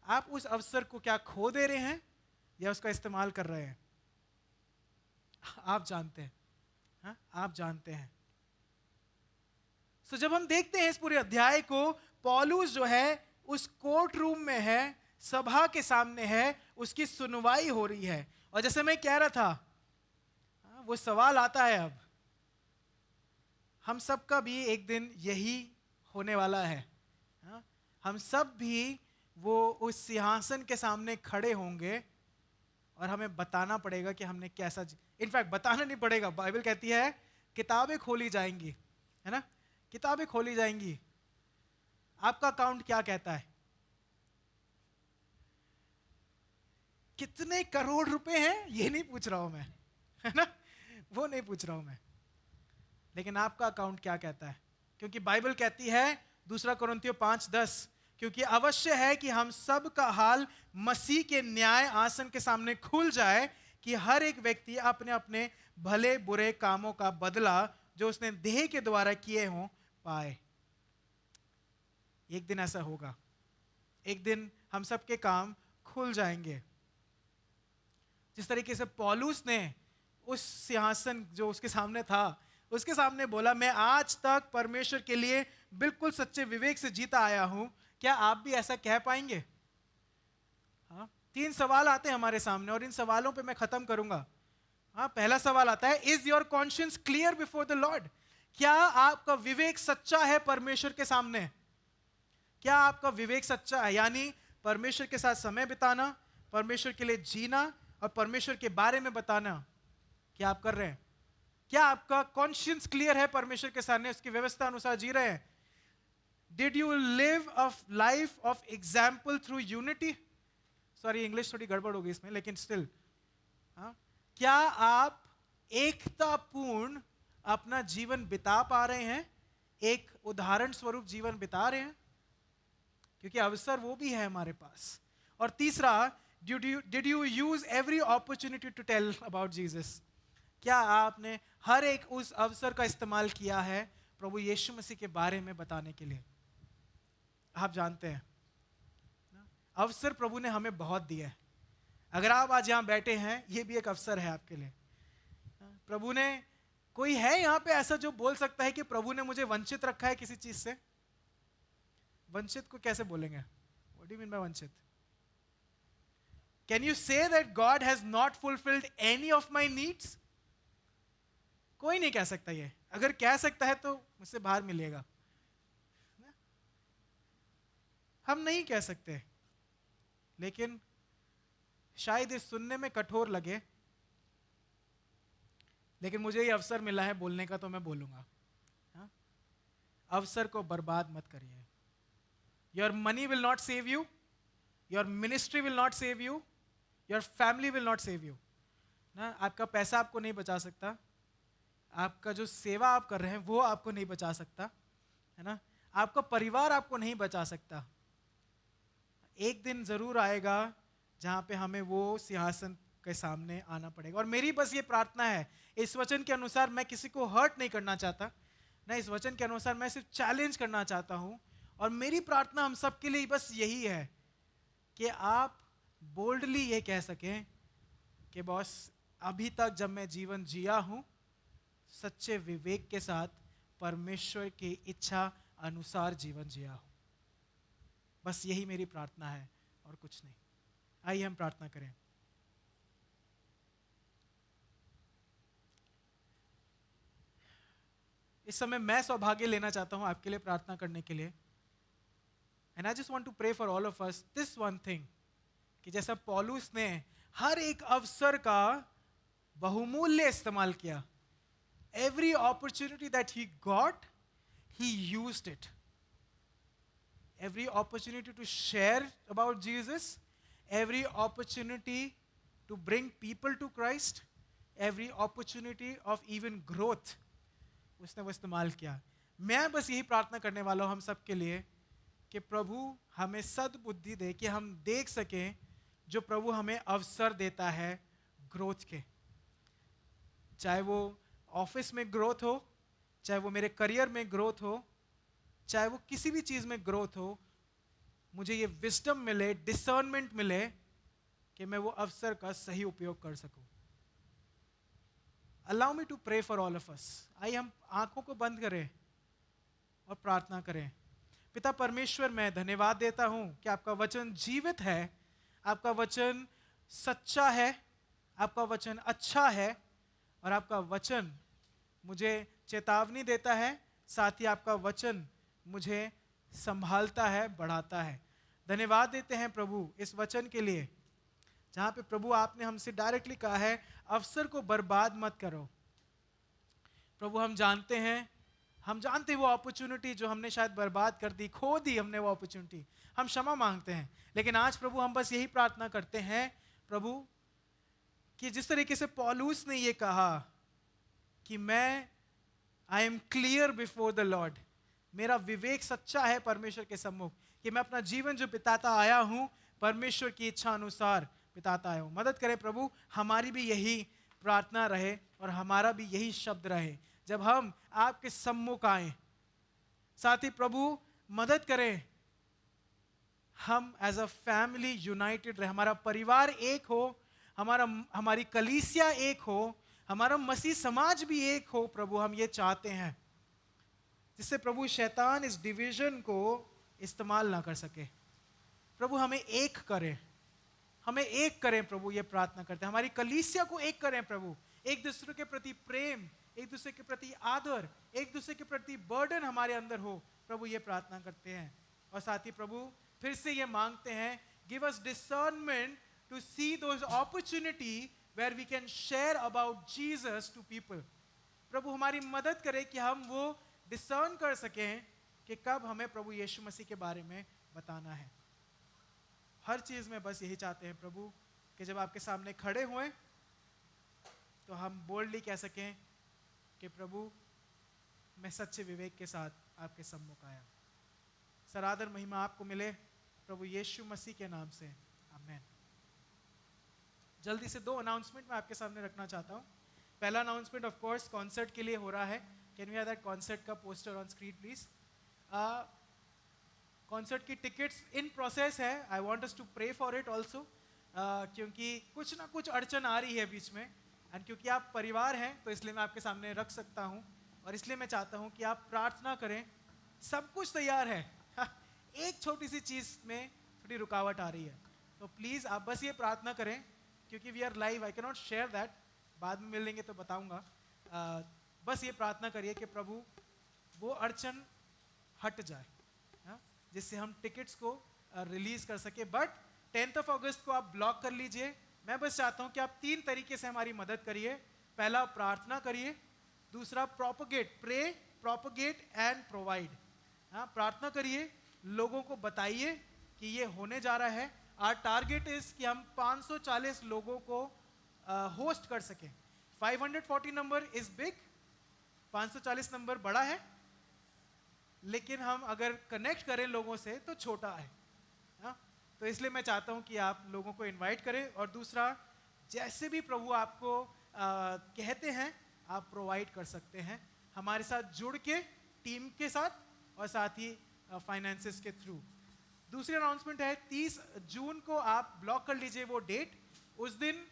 आप उस अवसर को क्या खो दे रहे हैं या उसका इस्तेमाल कर रहे हैं? आप जानते हैं, हाँ? आप जानते हैं। जब हम देखते हैं इस पूरे अध्याय को, पौलुस जो है उस कोर्ट रूम में है, सभा के सामने है, उसकी सुनवाई हो रही है। और जैसे मैं कह रहा था, वो सवाल आता है, अब हम सब का भी एक दिन यही होने वाला है। हम सब भी वो उस सिंहासन के सामने खड़े होंगे और हमें बताना पड़ेगा कि हमने कैसा इनफैक्ट बताना नहीं पड़ेगा, बाइबल कहती है किताबें खोली जाएंगी, है ना? किताबें खोली जाएंगी। आपका अकाउंट क्या कहता है? कितने करोड़ रुपए हैं, ये नहीं पूछ रहा हूं मैं, है ना? वो नहीं पूछ रहा हूं मैं, लेकिन आपका अकाउंट क्या कहता है? क्योंकि बाइबल कहती है 2 कोरिन्थियों 5:10, क्योंकि अवश्य है कि हम सब का हाल मसीह के न्याय आसन के सामने खुल जाए, कि हर एक व्यक्ति अपने अपने भले बुरे कामों का बदला जो उसने देह के द्वारा किए हों पाए। एक दिन ऐसा होगा, एक दिन हम सबके काम खुल जाएंगे। जिस तरीके से पौलुस ने उस सिंहासन जो उसके सामने था, उसके सामने बोला, मैं आज तक परमेश्वर के लिए बिल्कुल सच्चे विवेक से जीता आया हूं, क्या आप भी ऐसा कह पाएंगे? हाँ, 3 सवाल आते हैं हमारे सामने और इन सवालों पे मैं खत्म करूंगा। हाँ, पहला सवाल आता है, is your conscience clear before the Lord? क्या आपका विवेक सच्चा है परमेश्वर के सामने? क्या आपका विवेक सच्चा है? यानी परमेश्वर के साथ समय बिताना, परमेश्वर के लिए जीना और परमेश्वर के बारे में बताना, क्या आप कर रहे हैं? क्या आपका कॉन्शियंस क्लियर है परमेश्वर के सामने, उसकी व्यवस्था अनुसार जी रहे हैं? Did you live a life of example through unity? Sorry, English थोड़ी गड़बड़ होगी इसमें, लेकिन स्टिल, क्या आप एकतापूर्ण अपना जीवन बिता पा रहे हैं? एक उदाहरण स्वरूप जीवन बिता रहे हैं? क्योंकि अवसर वो भी है हमारे पास। और तीसरा, did you use every opportunity to tell about Jesus? क्या आपने हर एक उस अवसर का इस्तेमाल किया है प्रभु यीशु मसीह के बारे में बताने के लिए? आप जानते हैं, अवसर प्रभु ने हमें बहुत दिए हैं। अगर आप आज यहां बैठे हैं, यह भी एक अवसर है आपके लिए। प्रभु ने, कोई है यहां पे ऐसा जो बोल सकता है कि प्रभु ने मुझे वंचित रखा है किसी चीज से? वंचित को कैसे बोलेंगे? What do you mean by वंचित? Can you say that God has not fulfilled any of my needs? कोई नहीं कह सकता ये। अगर कह सकता है तो मुझसे बाहर मिलेगा। हम नहीं कह सकते, लेकिन शायद ये सुनने में कठोर लगे, लेकिन मुझे ये अवसर मिला है बोलने का, तो मैं बोलूंगा। अवसर को बर्बाद मत करिए। Your money will not save you, your ministry will not save you, your family will not save you. ना, आपका पैसा आपको नहीं बचा सकता, आपका जो सेवा आप कर रहे हैं वो आपको नहीं बचा सकता, है ना? आपका परिवार आपको नहीं बचा सकता। एक दिन जरूर आएगा जहां पे हमें वो सिंहासन के सामने आना पड़ेगा। और मेरी बस ये प्रार्थना है, इस वचन के अनुसार मैं किसी को हर्ट नहीं करना चाहता ना, इस वचन के अनुसार मैं सिर्फ चैलेंज करना चाहता हूं। और मेरी प्रार्थना हम सबके लिए बस यही है कि आप बोल्डली ये कह सकें कि बॉस, अभी तक जब मैं जीवन जिया हूं, सच्चे विवेक के साथ परमेश्वर की इच्छा अनुसार जीवन जिया हूं। बस यही मेरी प्रार्थना है और कुछ नहीं। आइए हम प्रार्थना करें। इस समय मैं सौभाग्य लेना चाहता हूं आपके लिए प्रार्थना करने के लिए। And I just want to pray for all of us this one thing, कि जैसा पौलुस ने हर एक अवसर का बहुमूल्य इस्तेमाल किया, every opportunity that he got, he used it. Every opportunity to share about Jesus, every opportunity to bring people to Christ, every opportunity of even growth, उसने वो इस्तेमाल किया। मैं बस यही प्रार्थना करने वाला हूँ हम सब के लिए कि प्रभु हमें सद्बुद्धि दे कि हम देख सकें जो प्रभु हमें अवसर देता है ग्रोथ के, चाहे वो ऑफिस में ग्रोथ हो, चाहे वो मेरे करियर में ग्रोथ हो, चाहे वो किसी भी चीज़ में ग्रोथ हो, मुझे ये विजडम मिले, डिसर्नमेंट मिले कि मैं वो अवसर का सही उपयोग कर सकूं। Allow me to pray for all of us. आइए हम आंखों को बंद करें और प्रार्थना करें। पिता परमेश्वर, मैं धन्यवाद देता हूं कि आपका वचन जीवित है, आपका वचन सच्चा है, आपका वचन अच्छा है, और आपका वचन मुझे चेतावनी देता है, साथ ही आपका वचन मुझे संभालता है, बढ़ाता है। धन्यवाद देते हैं प्रभु इस वचन के लिए, जहाँ पे प्रभु आपने हमसे डायरेक्टली कहा है अवसर को बर्बाद मत करो। प्रभु हम जानते हैं वो अपॉर्चुनिटी जो हमने शायद बर्बाद कर दी, खो दी हमने वो अपॉर्चुनिटी, हम क्षमा मांगते हैं। लेकिन आज प्रभु हम बस यही प्रार्थना करते हैं प्रभु कि जिस तरीके से पौलुस ने ये कहा कि I am clear before the Lord, मेरा विवेक सच्चा है परमेश्वर के सम्मुख, कि मैं अपना जीवन जो बिताता आया हूं परमेश्वर की इच्छा अनुसार बिताता आया हूं। मदद करें प्रभु, हमारी भी यही प्रार्थना रहे और हमारा भी यही शब्द रहे जब हम आपके सम्मुख आए। साथ ही प्रभु मदद करें हम एज अ फैमिली यूनाइटेड रहे, हमारा परिवार एक हो, हमारी कलीसिया एक हो, हमारा मसीह समाज भी एक हो। प्रभु हम ये चाहते हैं जिससे प्रभु शैतान इस डिवीजन को इस्तेमाल ना कर सके। प्रभु हमें एक करें, हमें एक करें प्रभु, ये प्रार्थना करते हैं। हमारी कलीसिया को एक करें प्रभु, एक दूसरे के प्रति प्रेम, एक दूसरे के प्रति आदर, एक दूसरे के प्रति बर्डन हमारे अंदर हो प्रभु, ये प्रार्थना करते हैं। और साथ ही प्रभु फिर से ये मांगते हैं, give us discernment to see those opportunity where we can share about Jesus to people. प्रभु हमारी मदद करें कि हम वो डिसर्न कर सकें कि कब हमें प्रभु यीशु मसीह के बारे में बताना है। हर चीज में बस यही चाहते हैं प्रभु कि जब आपके सामने खड़े हुए तो हम बोल्डली कह सकें कि प्रभु मैं सच्चे विवेक के साथ आपके सम्मुख आया। सरादर महिमा आपको मिले प्रभु यीशु मसीह के नाम से, आमीन। जल्दी से 2 अनाउंसमेंट मैं आपके सामने रखना चाहता हूँ। पहला अनाउंसमेंट ऑफ कोर्स कॉन्सर्ट के लिए हो रहा है। Can we have that concert का poster on screen please. Concert की टिकट्स इन प्रोसेस है। I want us to pray for it also, क्योंकि कुछ ना कुछ अड़चन आ रही है बीच में, एंड क्योंकि आप परिवार हैं तो इसलिए मैं आपके सामने रख सकता हूँ, और इसलिए मैं चाहता हूँ कि आप प्रार्थना करें। सब कुछ तैयार है, एक छोटी सी चीज़ में थोड़ी रुकावट आ रही है, तो प्लीज़ आप बस ये प्रार्थना करें, क्योंकि we are live, I can not share that, बाद में मिल लेंगे तो बताऊँगा। बस ये प्रार्थना करिए कि प्रभु वो अड़चन हट जाए, जिससे हम टिकट्स को रिलीज कर सके। बट 10 अगस्त को आप ब्लॉक कर लीजिए। मैं बस चाहता हूं कि आप 3 तरीके से हमारी मदद करिए। पहला प्रार्थना करिए, दूसरा propagate, pray, propagate and provide. प्रार्थना करिए, लोगों को बताइए कि ये होने जा रहा है। आवर टारगेट इज कि हम 540 लोगों को होस्ट कर सकें। 540 नंबर इज बिग, 540 नंबर बड़ा है, लेकिन हम अगर कनेक्ट करें लोगों से तो छोटा है। तो इसलिए मैं चाहता हूं कि आप लोगों को इनवाइट करें, और दूसरा जैसे भी प्रभु आपको कहते हैं आप प्रोवाइड कर सकते हैं हमारे साथ जुड़ के, टीम के साथ, और साथ ही फाइनेंसेस के थ्रू। दूसरी अनाउंसमेंट है 30 जून को आप ब्लॉक कर लीजिए वो डेट। उस दिन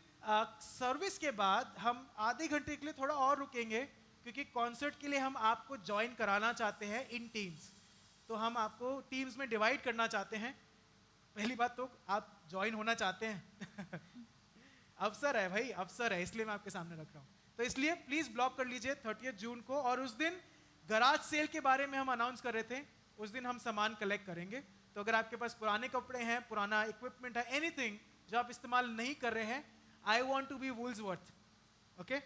सर्विस के बाद हम आधे घंटे के लिए थोड़ा और रुकेंगे, क्योंकि कॉन्सर्ट के लिए हम आपको ज्वाइन कराना चाहते हैं इन टीम्स। तो हम आपको टीम्स में डिवाइड करना चाहते हैं। पहली बात तो आप ज्वाइन होना चाहते हैं अवसर है भाई, अवसर है, इसलिए मैं आपके सामने रख रहा हूँ। तो इसलिए प्लीज ब्लॉक कर लीजिए 30 जून को। और उस दिन गराज सेल के बारे में हम अनाउंस कर रहे थे, उस दिन हम सामान कलेक्ट करेंगे। तो अगर आपके पास पुराने कपड़े हैं, पुराना इक्विपमेंट है, एनीथिंग जो आप इस्तेमाल नहीं कर रहे हैं, I want to be Woolsworth, okay.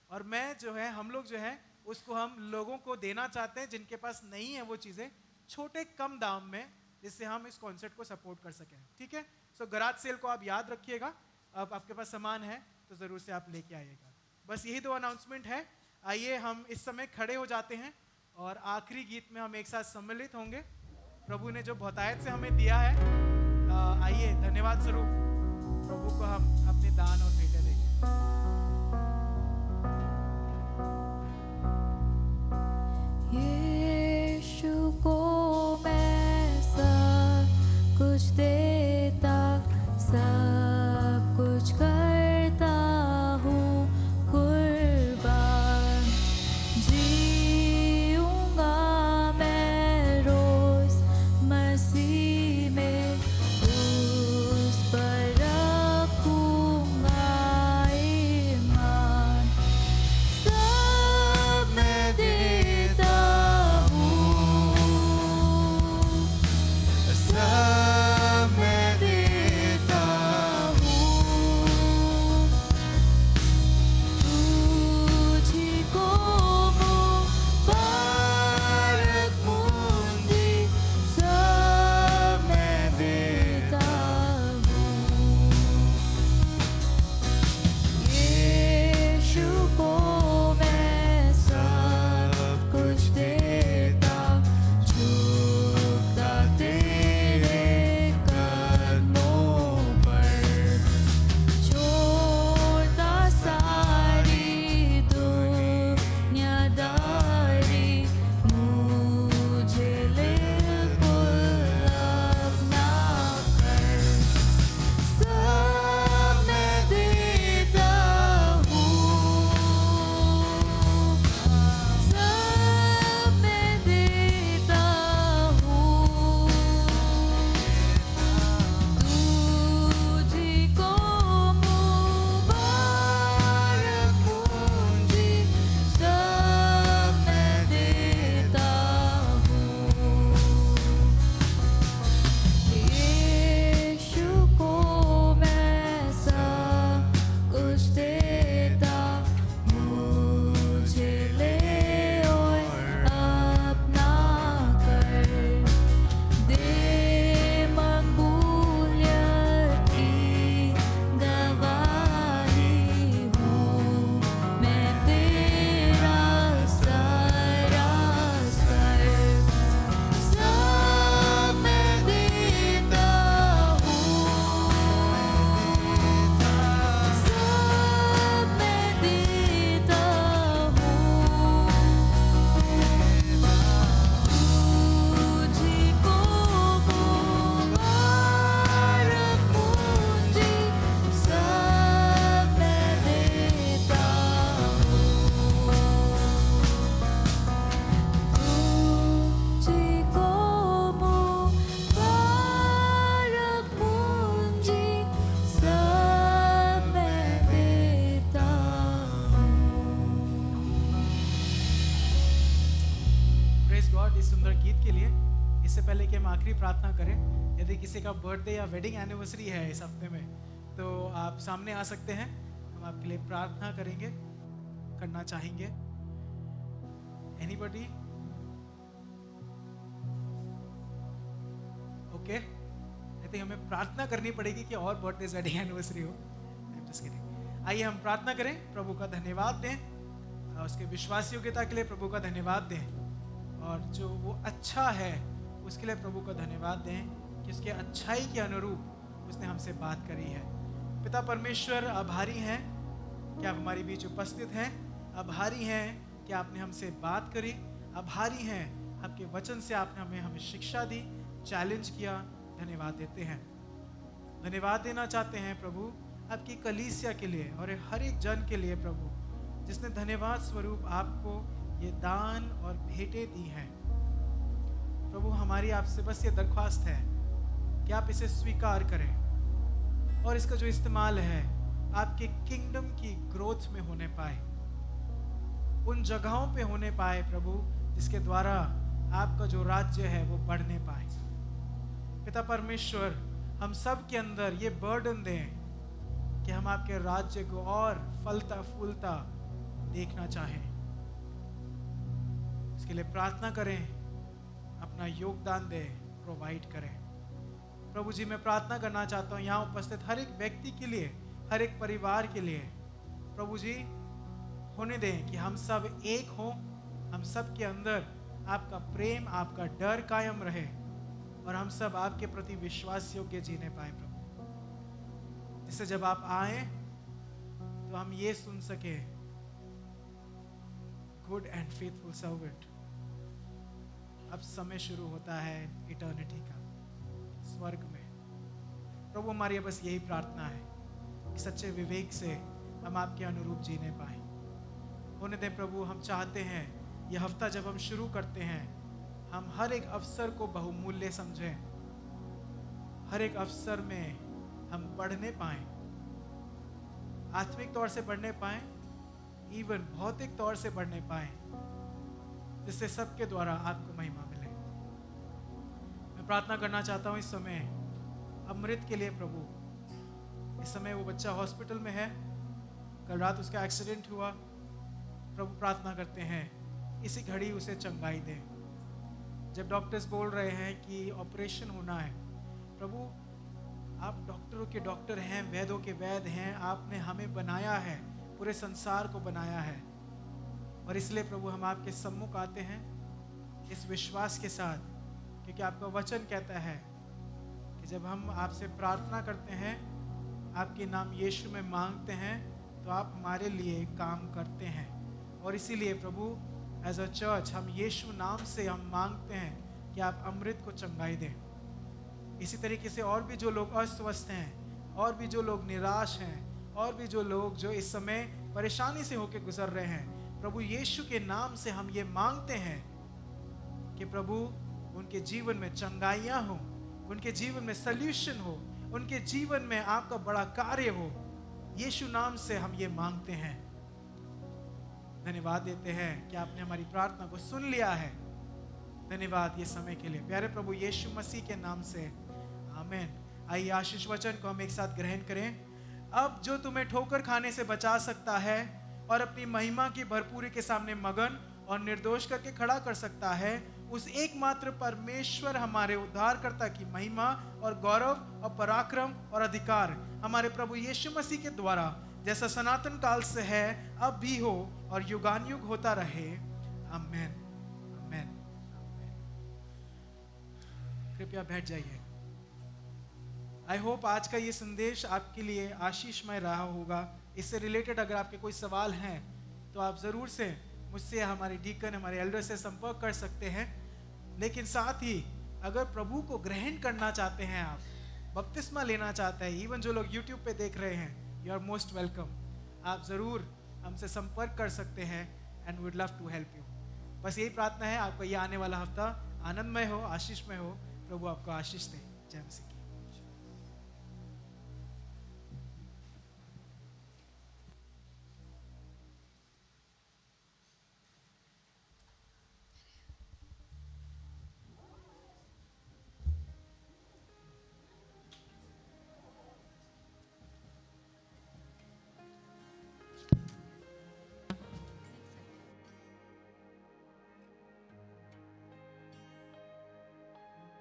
और मैं जो है, हम लोग जो है उसको हम लोगों को देना चाहते हैं जिनके पास नहीं है वो चीज़ें, छोटे कम दाम में, जिससे हम इस कॉन्सर्ट को सपोर्ट कर सकें, ठीक है। सो गराज सेल को आप याद रखिएगा। अब आपके पास सामान है तो ज़रूर से आप लेके आइएगा। बस यही 2 अनाउंसमेंट है। आइए हम इस समय खड़े हो जाते हैं और आखिरी गीत में हम एक साथ सम्मिलित होंगे। प्रभु ने जो बहुतायत से हमें दिया है, आइए धन्यवाद स्वरूप प्रभु को हम अपने दान और भेंटें देंगे। सुंदर गीत के लिए। इससे पहले कि हम आखिरी प्रार्थना करें, यदि किसी का बर्थडे या वेडिंग एनिवर्सरी है इस हफ्ते में, तो आप सामने आ सकते हैं। हम आपके लिए प्रार्थना करेंगे, करना चाहेंगे। एनीबडी? ओके, आई थिंक हमें प्रार्थना करनी पड़ेगी कि और बर्थडे वेडिंग एनिवर्सरी हो। Just kidding। आइए हम प्रार्थना करें, प्रभु का धन्यवाद दें, उसके विश्वास योग्यता के लिए प्रभु का धन्यवाद दें, और जो वो अच्छा है उसके लिए प्रभु का धन्यवाद दें कि उसके अच्छाई के अनुरूप उसने हमसे बात करी है। पिता परमेश्वर, आभारी हैं कि आप हमारे बीच उपस्थित हैं, आभारी हैं कि आपने हमसे बात करी, आभारी हैं आपके वचन से आपने हमें शिक्षा दी, चैलेंज किया। धन्यवाद देते हैं, धन्यवाद देना चाहते हैं प्रभु आपकी कलीसिया के लिए और हर एक जन के लिए प्रभु, जिसने धन्यवाद स्वरूप आपको ये दान और भेंटें दी हैं। प्रभु, हमारी आपसे बस ये दरख्वास्त है कि आप इसे स्वीकार करें और इसका जो इस्तेमाल है आपके किंगडम की ग्रोथ में होने पाए, उन जगहों पे होने पाए प्रभु, जिसके द्वारा आपका जो राज्य है वो बढ़ने पाए। पिता परमेश्वर, हम सब के अंदर ये बर्डन दें कि हम आपके राज्य को और फलता फूलता देखना चाहें। इसके लिए प्रार्थना करें, अपना योगदान दें, प्रोवाइड करें। प्रभु जी, मैं प्रार्थना करना चाहता हूँ यहाँ उपस्थित हर एक व्यक्ति के लिए, हर एक परिवार के लिए। प्रभु जी, होने दें कि हम सब एक हों, हम सब के अंदर आपका प्रेम, आपका डर कायम रहे और हम सब आपके प्रति विश्वास योग्य जीने पाए प्रभु, जिससे जब आप आए तो हम ये सुन सके, गुड एंड फेथफुल सर्वेंट। अब समय शुरू होता है इटर्निटी का, स्वर्ग में। प्रभु, हमारी बस यही प्रार्थना है कि सच्चे विवेक से हम आपके अनुरूप जीने पाए। होने दें प्रभु, हम चाहते हैं यह हफ्ता जब हम शुरू करते हैं, हम हर एक अवसर को बहुमूल्य समझें, हर एक अवसर में हम बढ़ने पाएं, आत्मिक तौर से बढ़ने पाएं, इवन भौतिक तौर से बढ़ने पाएं, जिससे सबके द्वारा आपको महिमा मिले। मैं प्रार्थना करना चाहता हूं इस समय अमृत के लिए प्रभु। इस समय वो बच्चा हॉस्पिटल में है, कल रात उसका एक्सीडेंट हुआ। प्रभु, प्रार्थना करते हैं इसी घड़ी उसे चंगाई दे। जब डॉक्टर्स बोल रहे हैं कि ऑपरेशन होना है, प्रभु आप डॉक्टरों के डॉक्टर हैं, वैद्यों के वैद्य हैं, आपने हमें बनाया है, पूरे संसार को बनाया है, और इसलिए प्रभु हम आपके सम्मुख आते हैं इस विश्वास के साथ, क्योंकि आपका वचन कहता है कि जब हम आपसे प्रार्थना करते हैं, आपके नाम यीशु में मांगते हैं, तो आप हमारे लिए काम करते हैं। और इसीलिए प्रभु एज अ चर्च हम यीशु नाम से हम मांगते हैं कि आप अमृत को चंगाई दें। इसी तरीके से और भी जो लोग अस्वस्थ हैं, और भी जो लोग निराश हैं, और भी जो लोग जो इस समय परेशानी से होकर गुजर रहे हैं, प्रभु यीशु के नाम से हम ये मांगते हैं कि प्रभु उनके जीवन में चंगाइयाँ हो, उनके जीवन में सल्यूशन हो, उनके जीवन में आपका बड़ा कार्य हो। यीशु नाम से हम ये मांगते हैं। धन्यवाद देते हैं कि आपने हमारी प्रार्थना को सुन लिया है। धन्यवाद ये समय के लिए, प्यारे प्रभु यीशु मसीह के नाम से, आमीन। आइए आशीष वचन को हम एक साथ ग्रहण करें। अब जो तुम्हें ठोकर खाने से बचा सकता है और अपनी महिमा की भरपूरी के सामने मगन और निर्दोष करके खड़ा कर सकता है, उस एकमात्र परमेश्वर हमारे उद्धारकर्ता की महिमा और गौरव और पराक्रम और अधिकार हमारे प्रभु यीशु मसीह के द्वारा, जैसा सनातन काल से है, अब भी हो और युगानुयुग होता रहे। आमीन, आमीन। कृपया बैठ जाइए। आई होप आज का ये संदेश आपके लिए आशीषमय रहा होगा। इससे रिलेटेड अगर आपके कोई सवाल हैं तो आप ज़रूर से मुझसे, हमारे डीकन, हमारे एल्डर से संपर्क कर सकते हैं। लेकिन साथ ही अगर प्रभु को ग्रहण करना चाहते हैं, आप बपतिस्मा लेना चाहते हैं, इवन जो लोग यूट्यूब पे देख रहे हैं, यू आर मोस्ट वेलकम। आप ज़रूर हमसे संपर्क कर सकते हैं and would love to help you. बस यही प्रार्थना है आपका ये आने वाला हफ्ता आनंदमय हो, आशीषमय हो। प्रभु आपको आशीष दे। जय मसीह।